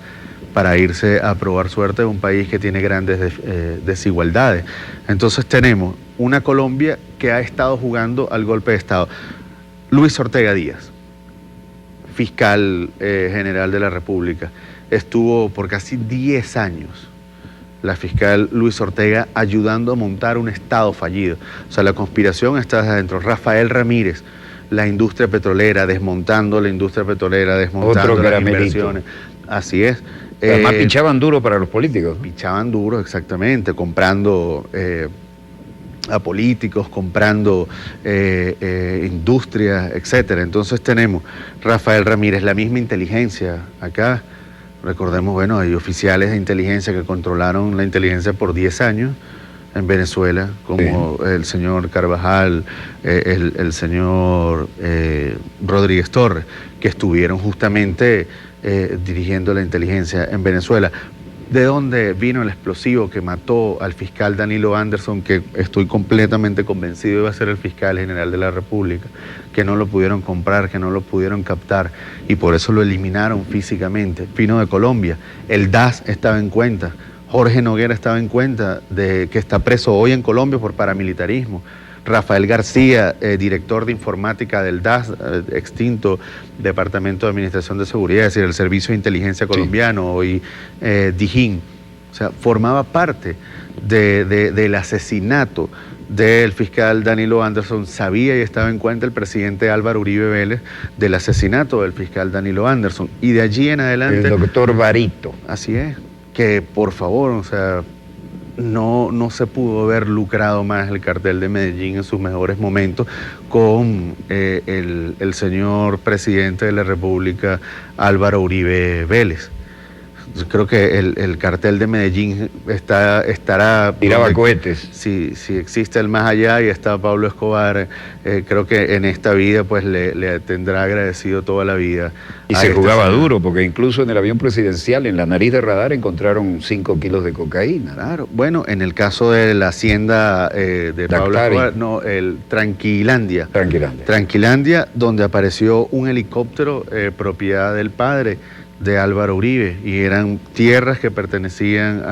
para irse a probar suerte de un país que tiene grandes desigualdades. Entonces tenemos una Colombia que ha estado jugando al golpe de Estado. Luis Ortega Díaz, fiscal general de la República, estuvo por casi 10 años la fiscal Luis Ortega ayudando a montar un Estado fallido. O sea, la conspiración está adentro. Rafael Ramírez, la industria petrolera, desmontando la industria petrolera, desmontando las inversiones. Así es. Además pinchaban duro para los políticos. Pinchaban duro, exactamente, comprando a políticos, comprando industrias, etcétera. Entonces tenemos Rafael Ramírez, la misma inteligencia acá. Recordemos, bueno, hay oficiales de inteligencia que controlaron la inteligencia por 10 años en Venezuela, como sí, el señor Carvajal, el señor Rodríguez Torres, que estuvieron justamente dirigiendo la inteligencia en Venezuela. ¿De dónde vino el explosivo que mató al fiscal Danilo Anderson, que estoy completamente convencido iba a ser el fiscal general de la República? Que no lo pudieron comprar, que no lo pudieron captar y por eso lo eliminaron físicamente. Vino de Colombia. El DAS estaba en cuenta. Jorge Noguera estaba en cuenta de que está preso hoy en Colombia por paramilitarismo. Rafael García, director de informática del DAS, extinto Departamento de Administración de Seguridad, es decir, el Servicio de Inteligencia Colombiano, hoy DIJÍN. O sea, formaba parte del asesinato del fiscal Danilo Anderson. Sabía y estaba en cuenta el presidente Álvaro Uribe Vélez del asesinato del fiscal Danilo Anderson. Y de allí en adelante... El doctor Barito. Así es, que por favor, o sea... No se pudo haber lucrado más el cartel de Medellín en sus mejores momentos con el señor presidente de la República, Álvaro Uribe Vélez. Yo creo que el cartel de Medellín estará... Tiraba cohetes. Si existe el más allá y está Pablo Escobar, creo que en esta vida pues le tendrá agradecido toda la vida. Y se jugaba duro, porque incluso en el avión presidencial, en la nariz de radar, encontraron 5 kilos de cocaína. Claro, bueno, en el caso de la hacienda de Pablo Escobar, no, el Tranquilandia. Tranquilandia, donde apareció un helicóptero propiedad del padre de Álvaro Uribe, y eran tierras que pertenecían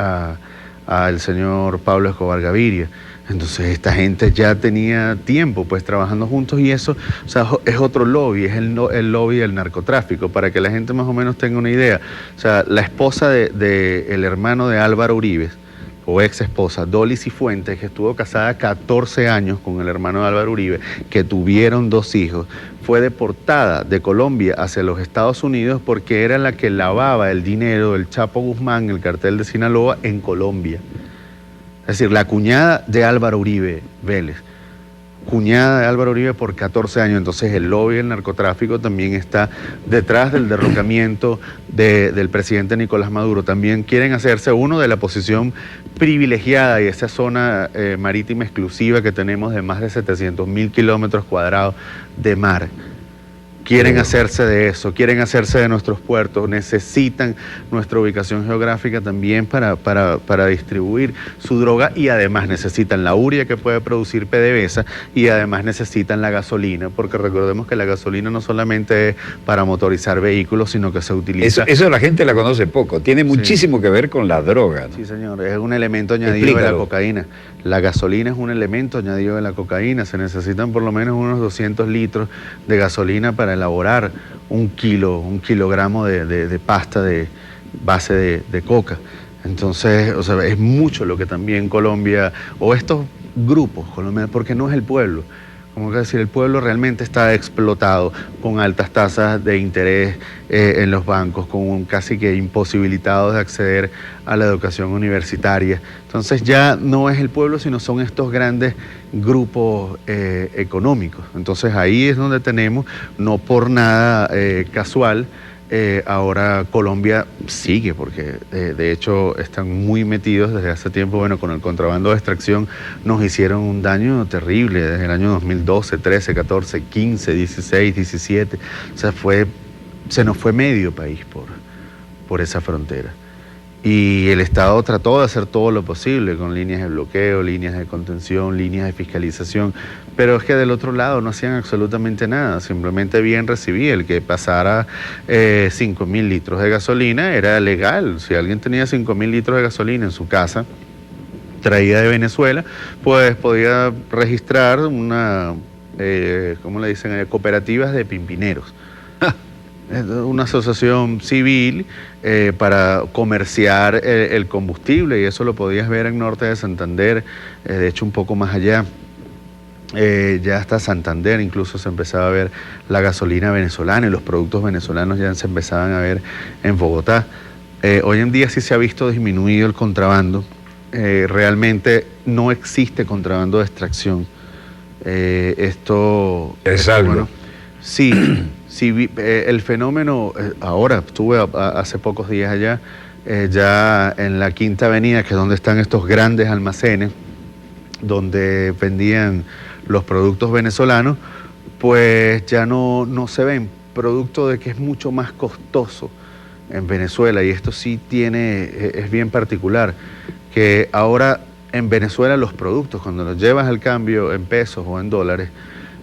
al señor Pablo Escobar Gaviria. Entonces esta gente ya tenía tiempo pues trabajando juntos, y eso, o sea, es otro lobby, es el lobby del narcotráfico, para que la gente más o menos tenga una idea. O sea, la esposa el hermano de Álvaro Uribe, o ex esposa, Dolly Cifuentes, que estuvo casada 14 años con el hermano de Álvaro Uribe, que tuvieron 2 hijos, fue deportada de Colombia hacia los Estados Unidos porque era la que lavaba el dinero del Chapo Guzmán, el cartel de Sinaloa, en Colombia. Es decir, la cuñada de Álvaro Uribe Vélez, cuñada de Álvaro Uribe por 14 años. Entonces el lobby del narcotráfico también está detrás del derrocamiento del presidente Nicolás Maduro. También quieren hacerse uno de la posición privilegiada y esa zona marítima exclusiva que tenemos de más de 700.000 kilómetros cuadrados de mar, quieren Creo. hacerse de eso, quieren hacerse de nuestros puertos, necesitan nuestra ubicación geográfica también para distribuir su droga y además necesitan la urea que puede producir PDVSA y además necesitan la gasolina, porque recordemos que la gasolina no solamente es para motorizar vehículos, sino que se utiliza... Eso la gente la conoce poco, tiene muchísimo que ver con la droga, ¿no? Sí, señor, es un elemento añadido de la cocaína. La gasolina es un elemento añadido de la cocaína, se necesitan por lo menos unos 200 litros de gasolina para elaborar un kilogramo de pasta de base de coca. Entonces, o sea, es mucho lo que también Colombia, o estos grupos colombianos, porque no es el pueblo. Como que decir, el pueblo realmente está explotado con altas tasas de interés en los bancos, con casi que imposibilitados de acceder a la educación universitaria. Entonces ya no es el pueblo, sino son estos grandes grupos económicos. Entonces ahí es donde tenemos, no por nada casual, ahora Colombia sigue, porque de hecho están muy metidos desde hace tiempo. Bueno, con el contrabando de extracción nos hicieron un daño terrible desde el año 2012, 13, 14, 15, 16, 17. O sea, se nos fue medio país por esa frontera. Y el Estado trató de hacer todo lo posible con líneas de bloqueo, líneas de contención, líneas de fiscalización, pero es que del otro lado no hacían absolutamente nada, simplemente bien recibía. El que pasara 5.000 litros de gasolina era legal. Si alguien tenía 5.000 litros de gasolina en su casa, traída de Venezuela, pues podía registrar una, ¿cómo le dicen? Cooperativas de pimpineros. Una asociación civil para comerciar el combustible, y eso lo podías ver en Norte de Santander, de hecho un poco más allá, ya hasta Santander incluso se empezaba a ver la gasolina venezolana y los productos venezolanos ya se empezaban a ver en Bogotá. Hoy en día sí se ha visto disminuido el contrabando, realmente no existe contrabando de extracción. Esto es algo. Bueno, sí. Sí, el fenómeno, ahora estuve hace pocos días allá, ya en la Quinta Avenida, que es donde están estos grandes almacenes, donde vendían los productos venezolanos, pues ya no se ven, producto de que es mucho más costoso en Venezuela, y esto sí es bien particular, que ahora en Venezuela los productos, cuando los llevas al cambio en pesos o en dólares,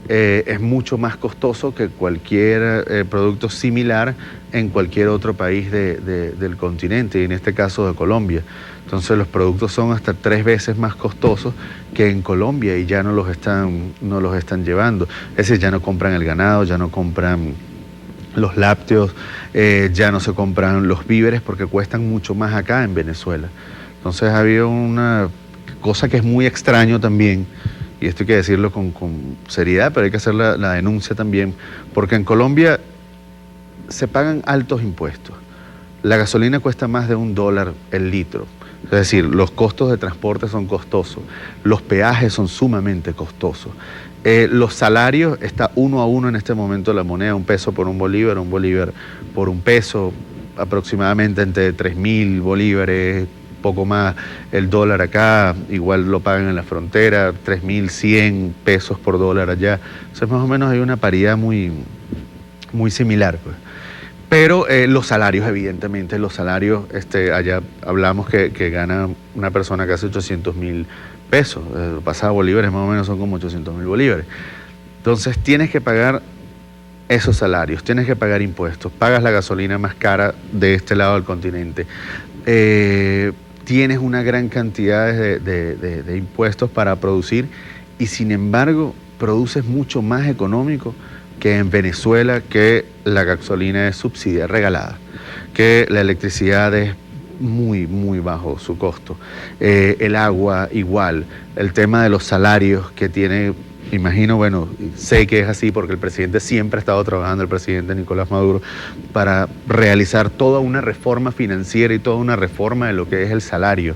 es mucho más costoso que cualquier producto similar en cualquier otro país del continente, y en este caso de Colombia. Entonces los productos son hasta 3 veces más costosos que en Colombia y ya no los están llevando. Es decir, ya no compran el ganado, ya no compran los lácteos, ya no se compran los víveres porque cuestan mucho más acá en Venezuela. Entonces ha habido una cosa que es muy extraño también, y esto hay que decirlo con seriedad, pero hay que hacer la denuncia también, porque en Colombia se pagan altos impuestos. La gasolina cuesta más de $1 el litro. Es decir, los costos de transporte son costosos, los peajes son sumamente costosos. Los salarios, está 1 a 1 en este momento la moneda, 1 peso por un bolívar por 1 peso, aproximadamente entre 3.000 bolívares, poco más el dólar acá, igual lo pagan en la frontera, 3.100 pesos por dólar allá. Entonces más o menos hay una paridad muy similar, pues. Pero los salarios, evidentemente, los salarios, allá hablamos que gana una persona casi 800.000 pesos, pasada bolívares más o menos son como 800.000 bolívares. Entonces tienes que pagar esos salarios, tienes que pagar impuestos, pagas la gasolina más cara de este lado del continente, tienes una gran cantidad de impuestos para producir, y sin embargo produces mucho más económico que en Venezuela, que la gasolina es subsidiada, regalada, que la electricidad es muy bajo su costo, el agua igual, el tema de los salarios que tiene, imagino, bueno, sé que es así porque el presidente siempre ha estado trabajando, el presidente Nicolás Maduro, para realizar toda una reforma financiera y toda una reforma de lo que es el salario,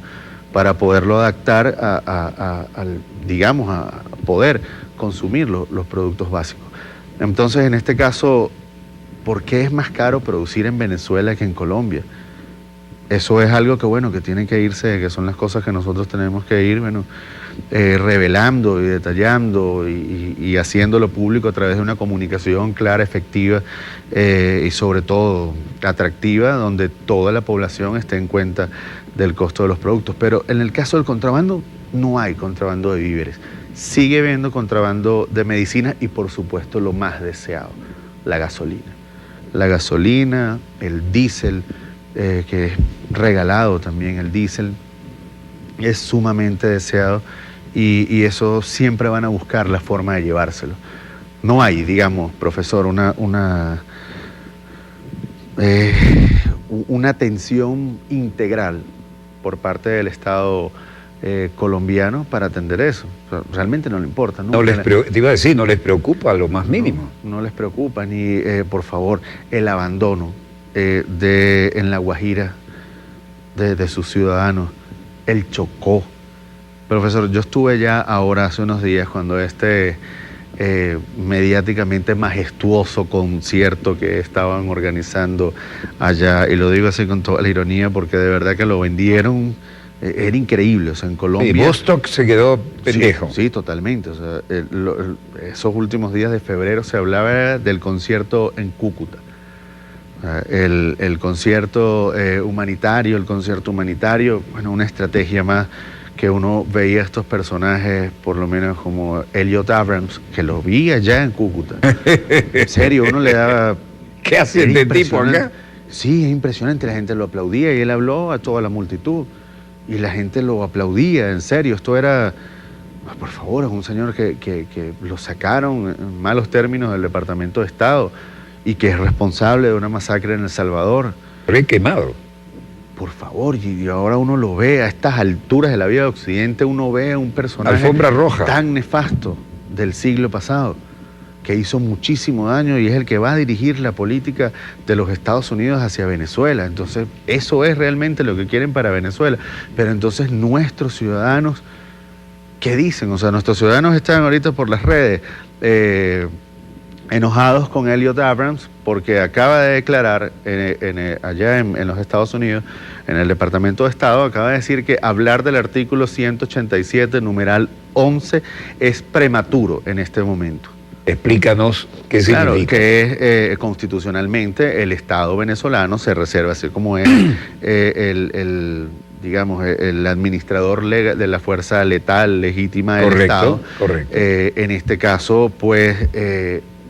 para poderlo adaptar a poder consumir los productos básicos. Entonces, en este caso, ¿por qué es más caro producir en Venezuela que en Colombia? Eso es algo que, bueno, que tiene que irse, que son las cosas que nosotros tenemos que ir, bueno, revelando y detallando y haciéndolo público a través de una comunicación clara, efectiva y sobre todo atractiva, donde toda la población esté en cuenta del costo de los productos. Pero en el caso del contrabando, no hay contrabando de víveres. Sigue habiendo contrabando de medicinas y, por supuesto, lo más deseado, la gasolina. La gasolina, el diésel, que es regalado también, el diésel es sumamente deseado y eso siempre van a buscar la forma de llevárselo. No hay, digamos, profesor, una atención integral por parte del Estado colombiano para atender eso. O sea, realmente no le importa. No te iba a decir, no les preocupa lo más mínimo. No les preocupa, ni por favor, el abandono en La Guajira de sus ciudadanos, el Chocó. Profesor, yo estuve ya ahora hace unos días cuando mediáticamente majestuoso concierto que estaban organizando allá, y lo digo así con toda la ironía porque de verdad que lo vendieron, era increíble, o sea, en Colombia... Y Vostok se quedó pendejo. Sí, totalmente, o sea, esos últimos días de febrero se hablaba del concierto en Cúcuta. El concierto humanitario, bueno, una estrategia más que uno veía a estos personajes, por lo menos como Elliot Abrams, que lo vi allá en Cúcuta. En serio, uno le daba... ¿Qué hace este tipo acá? Sí, es impresionante, la gente lo aplaudía y él habló a toda la multitud y la gente lo aplaudía, en serio, esto era... Por favor, es un señor que lo sacaron en malos términos del Departamento de Estado y que es responsable de una masacre en El Salvador. Pero es quemado. Por favor, y ahora uno lo ve a estas alturas de la vida de Occidente, uno ve a un personaje Alfombra roja. Tan nefasto del siglo pasado, que hizo muchísimo daño y es el que va a dirigir la política de los Estados Unidos hacia Venezuela. Entonces, eso es realmente lo que quieren para Venezuela. Pero entonces nuestros ciudadanos, ¿qué dicen? O sea, nuestros ciudadanos están ahorita por las redes enojados con Elliot Abrams porque acaba de declarar allá en los Estados Unidos, en el Departamento de Estado, acaba de decir que hablar del artículo 187, numeral 11, es prematuro en este momento. Explícanos qué significa. Claro, que es constitucionalmente el Estado venezolano se reserva, así como es digamos, el administrador legal de la fuerza letal legítima del Estado. Correcto. En este caso, pues,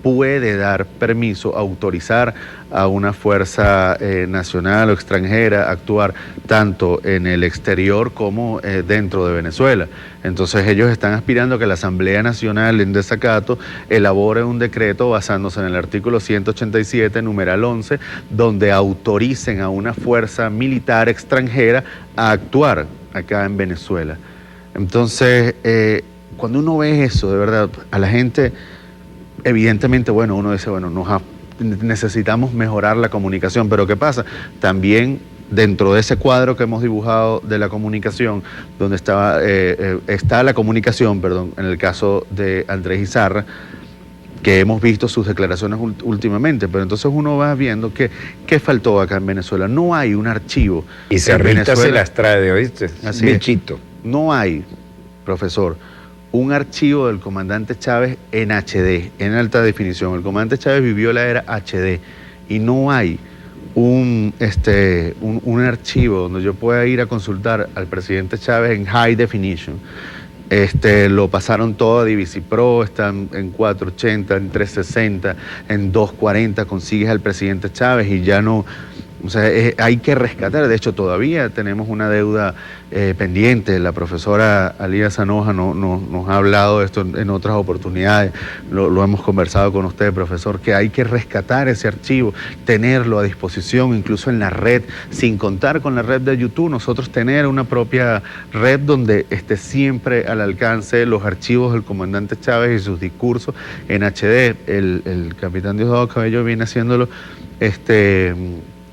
puede dar permiso, autorizar a una fuerza nacional o extranjera a actuar tanto en el exterior como dentro de Venezuela. Entonces ellos están aspirando a que la Asamblea Nacional en desacato elabore un decreto basándose en el artículo 187, numeral 11, donde autoricen a una fuerza militar extranjera a actuar acá en Venezuela. Entonces, cuando uno ve eso, de verdad, a la gente... Evidentemente, bueno, uno dice, bueno, necesitamos mejorar la comunicación, pero ¿qué pasa? También dentro de ese cuadro que hemos dibujado de la comunicación, donde está la comunicación, perdón, en el caso de Andrés Izarra, que hemos visto sus declaraciones últimamente, pero entonces uno va viendo qué faltó acá en Venezuela. No hay un archivo. Y Cerrita se las trae, ¿oíste? Así Bichito. No hay, profesor, un archivo del comandante Chávez en HD, en alta definición. El comandante Chávez vivió la era HD y no hay un archivo donde yo pueda ir a consultar al presidente Chávez en high definition. Lo pasaron todo a DivisiPro, están en 480, en 360, en 240, consigues al presidente Chávez y ya no... O sea, hay que rescatar. De hecho, todavía tenemos una deuda pendiente. La profesora Alía Zanoja nos ha hablado de esto en otras oportunidades. Lo hemos conversado con usted, profesor, que hay que rescatar ese archivo, tenerlo a disposición, incluso en la red, sin contar con la red de YouTube. Nosotros tener una propia red donde esté siempre al alcance los archivos del comandante Chávez y sus discursos en HD. El capitán Diosdado Cabello viene haciéndolo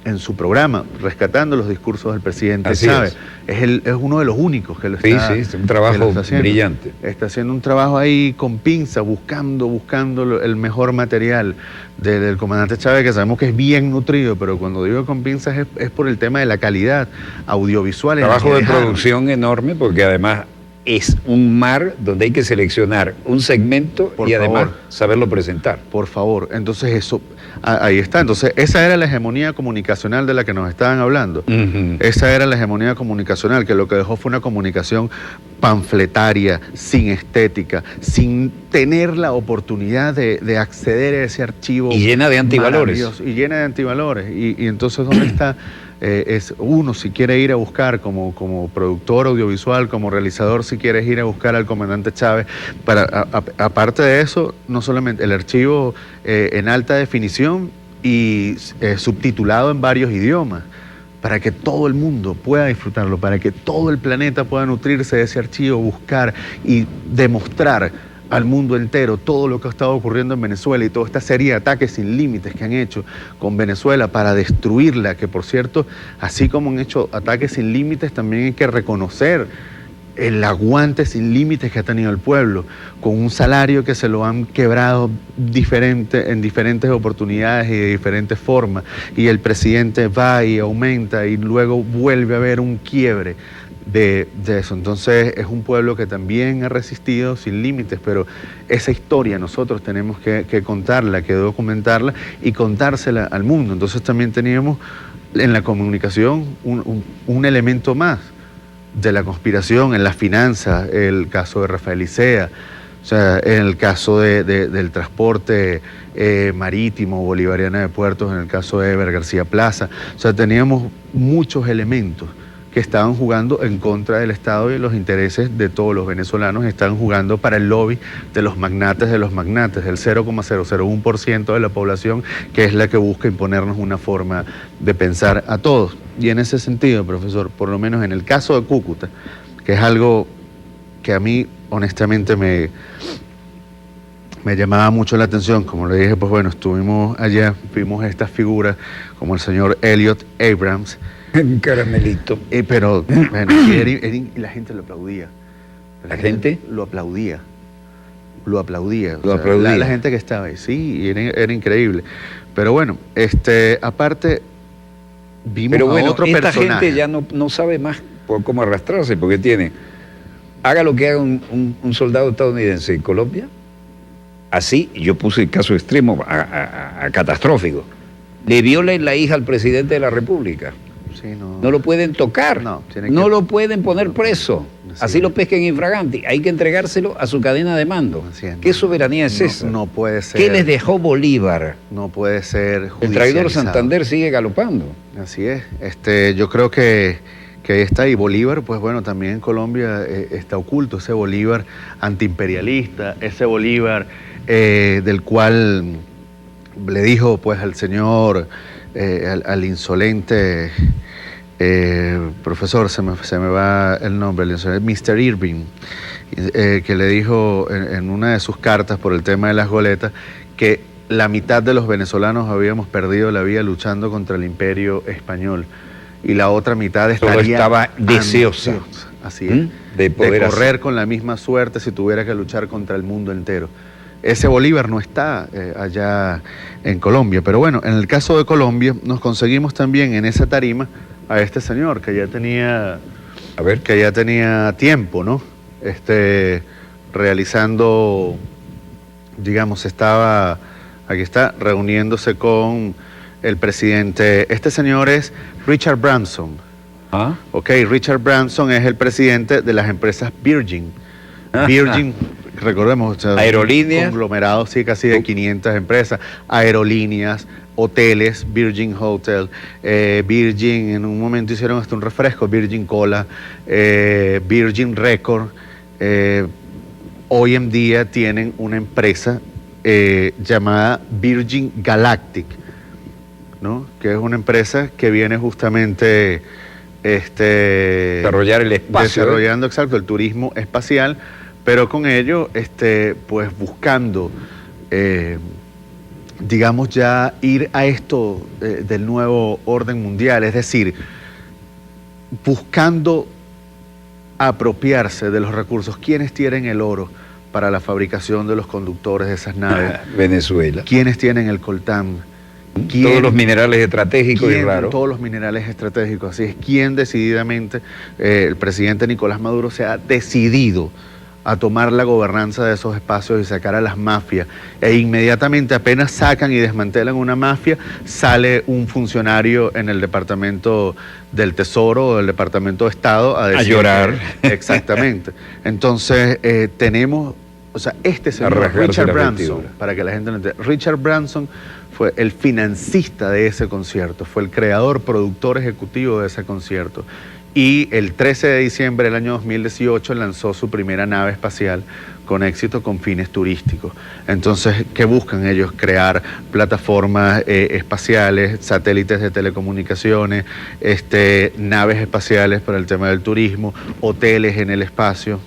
en su programa, rescatando los discursos del presidente Así Chávez. Es uno de los únicos que lo está, sí, es un trabajo haciendo. brillante. Está haciendo un trabajo ahí con pinza, buscando el mejor material del comandante Chávez, que sabemos que es bien nutrido, pero cuando digo con pinzas es por el tema de la calidad audiovisual. Trabajo de producción enorme, porque además es un mar donde hay que seleccionar un segmento y además saberlo presentar. Por favor, entonces eso, ahí está. Entonces esa era la hegemonía comunicacional de la que nos estaban hablando. Esa era la hegemonía comunicacional, que lo que dejó fue una comunicación panfletaria, sin estética, sin tener la oportunidad de acceder a ese archivo. Y llena de antivalores. Y llena de antivalores. Y entonces, ¿dónde está? Es uno, si quiere ir a buscar como productor audiovisual, como realizador, si quieres ir a buscar al comandante Chávez, aparte de eso, no solamente el archivo en alta definición y subtitulado en varios idiomas, para que todo el mundo pueda disfrutarlo, para que todo el planeta pueda nutrirse de ese archivo, buscar y demostrar al mundo entero todo lo que ha estado ocurriendo en Venezuela y toda esta serie de ataques sin límites que han hecho con Venezuela para destruirla, que por cierto, así como han hecho ataques sin límites, también hay que reconocer el aguante sin límites que ha tenido el pueblo, con un salario que se lo han quebrado en diferentes oportunidades y de diferentes formas, y el presidente va y aumenta y luego vuelve a haber un quiebre de eso. Entonces es un pueblo que también ha resistido sin límites, pero esa historia nosotros tenemos que contarla, que documentarla y contársela al mundo. Entonces también teníamos en la comunicación un elemento más de la conspiración, en las finanzas, el caso de Rafael Licea, o sea, en el caso del transporte marítimo bolivariano de puertos, en el caso de Eber García Plaza. O sea, teníamos muchos elementos que estaban jugando en contra del Estado y los intereses de todos los venezolanos, estaban jugando para el lobby de los magnates, del 0,001% de la población, que es la que busca imponernos una forma de pensar a todos. Y en ese sentido, profesor, por lo menos en el caso de Cúcuta, que es algo que a mí honestamente me llamaba mucho la atención, como le dije, pues bueno, estuvimos allá, vimos estas figuras como el señor Elliot Abrams, Un caramelito. pero bueno, y la gente lo aplaudía. ¿La gente? Lo aplaudía. Lo aplaudía. Lo aplaudía. La gente que estaba ahí, sí, era increíble. Pero bueno, aparte, vimos Pero bueno, a otro esta personaje. gente ya no sabe más por cómo arrastrarse, porque haga lo que haga un soldado estadounidense en Colombia, así, yo puse el caso extremo a catastrófico, le violen la hija al presidente de la República. Sí, No lo pueden tocar, no lo pueden poner preso, así lo pesquen infraganti, hay que entregárselo a su cadena de mando. ¿Qué soberanía es esa? No puede ser. ¿Qué les dejó Bolívar? No puede ser El judicializado. traidor Santander sigue galopando. Así es. Yo creo que ahí está. Y Bolívar, pues bueno, también en Colombia está oculto ese Bolívar antiimperialista, ese Bolívar del cual le dijo pues al señor, al insolente profesor, se me va el nombre, el insolente Mr. Irving, que le dijo en una de sus cartas por el tema de las goletas que la mitad de los venezolanos habíamos perdido la vida luchando contra el imperio español y la otra mitad estaba deseosa. Así es, de correr con la misma suerte si tuviera que luchar contra el mundo entero. Ese Bolívar no está allá en Colombia, pero bueno, en el caso de Colombia nos conseguimos también en esa tarima a este señor que ya tenía, tiempo, ¿no? Realizando, digamos, aquí está, reuniéndose con el presidente. Este señor es Richard Branson. Ok, Richard Branson es el presidente de las empresas Virgin. Virgin, recordemos, aerolíneas, un conglomerado, sí, casi de 500 empresas, aerolíneas, hoteles, Virgin Hotel, Virgin, en un momento hicieron hasta un refresco, Virgin Cola, Virgin Record. Hoy en día tienen una empresa llamada Virgin Galactic, ¿no? Que es una empresa que viene justamente desarrollar el espacio, desarrollando, exacto, el turismo espacial, pero con ello pues buscando digamos, ya ir a esto del nuevo orden mundial, es decir, buscando apropiarse de los recursos. ¿Quiénes tienen el oro para la fabricación de los conductores de esas naves? Venezuela. ¿Quiénes tienen el coltán? Todos los minerales estratégicos y raros. Todos los minerales estratégicos. Así es, ¿quién decididamente, el presidente Nicolás Maduro se ha decidido a tomar la gobernanza de esos espacios y sacar a las mafias? E inmediatamente, apenas sacan y desmantelan una mafia, sale un funcionario en el Departamento del Tesoro o del Departamento de Estado a decir... A llorar. Exactamente. Entonces, tenemos... O sea, este señor, Richard Branson, para que la gente lo entienda, Richard Branson fue el financista de ese concierto, fue el creador, productor ejecutivo de ese concierto. Y el 13 de diciembre del año 2018 lanzó su primera nave espacial con éxito con fines turísticos. Entonces, ¿qué buscan ellos? Crear plataformas espaciales, satélites de telecomunicaciones, naves espaciales para el tema del turismo, hoteles en el espacio.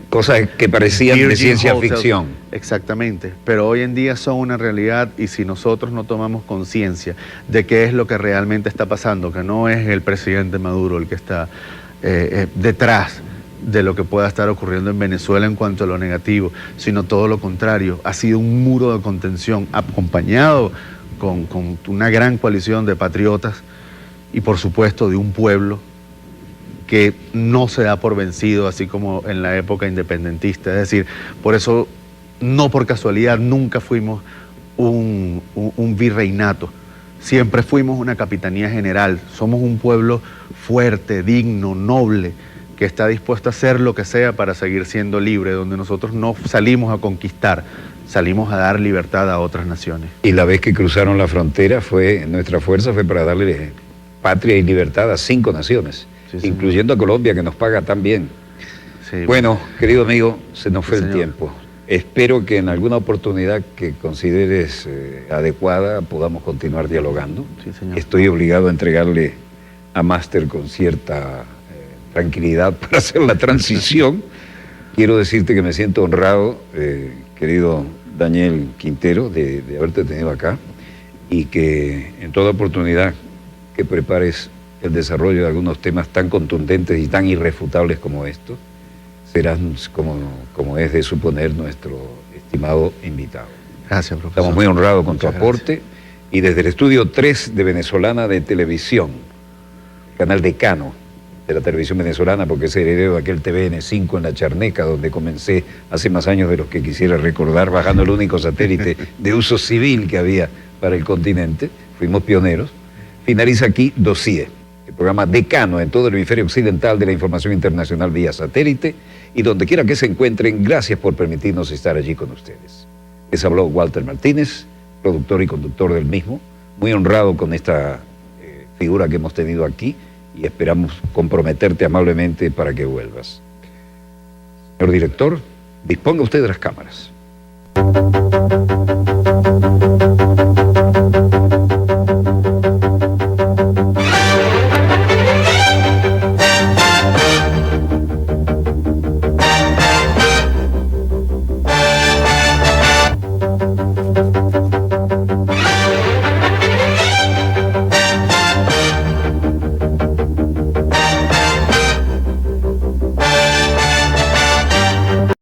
Cosas que parecían de ciencia ficción. Exactamente, pero hoy en día son una realidad, y si nosotros no tomamos conciencia de qué es lo que realmente está pasando, que no es el presidente Maduro el que está detrás de lo que pueda estar ocurriendo en Venezuela en cuanto a lo negativo, sino todo lo contrario, ha sido un muro de contención acompañado con una gran coalición de patriotas y por supuesto de un pueblo que no se da por vencido, así como en la época independentista. Es decir, por eso, no por casualidad, nunca fuimos un virreinato. Siempre fuimos una capitanía general. Somos un pueblo fuerte, digno, noble, que está dispuesto a hacer lo que sea para seguir siendo libre, donde nosotros no salimos a conquistar, salimos a dar libertad a otras naciones. Y la vez que cruzaron la frontera, nuestra fuerza fue para darle patria y libertad a 5 naciones. Sí, incluyendo a Colombia, que nos paga tan bien. Sí, bueno, querido amigo, se nos fue el tiempo. Espero que en alguna oportunidad que consideres adecuada podamos continuar dialogando. Sí, estoy obligado a entregarle a Máster con cierta tranquilidad para hacer la transición. Quiero decirte que me siento honrado, querido Daniel Quintero, de haberte tenido acá, y que en toda oportunidad que prepares el desarrollo de algunos temas tan contundentes y tan irrefutables como estos, serán, como es de suponer, nuestro estimado invitado. Gracias, profesor. Estamos muy honrados con tu aporte. Y desde el estudio 3 de Venezolana de Televisión, canal decano de la televisión venezolana, porque es heredero de aquel TVN5 en La Charneca, donde comencé hace más años de los que quisiera recordar, bajando el único satélite de uso civil que había para el continente. Fuimos pioneros. Finaliza aquí Dossier, el programa decano en todo el hemisferio occidental de la información internacional vía satélite, y donde quiera que se encuentren, gracias por permitirnos estar allí con ustedes. Les habló Walter Martínez, productor y conductor del mismo, muy honrado con esta figura que hemos tenido aquí, y esperamos comprometerte amablemente para que vuelvas. Señor director, disponga usted de las cámaras.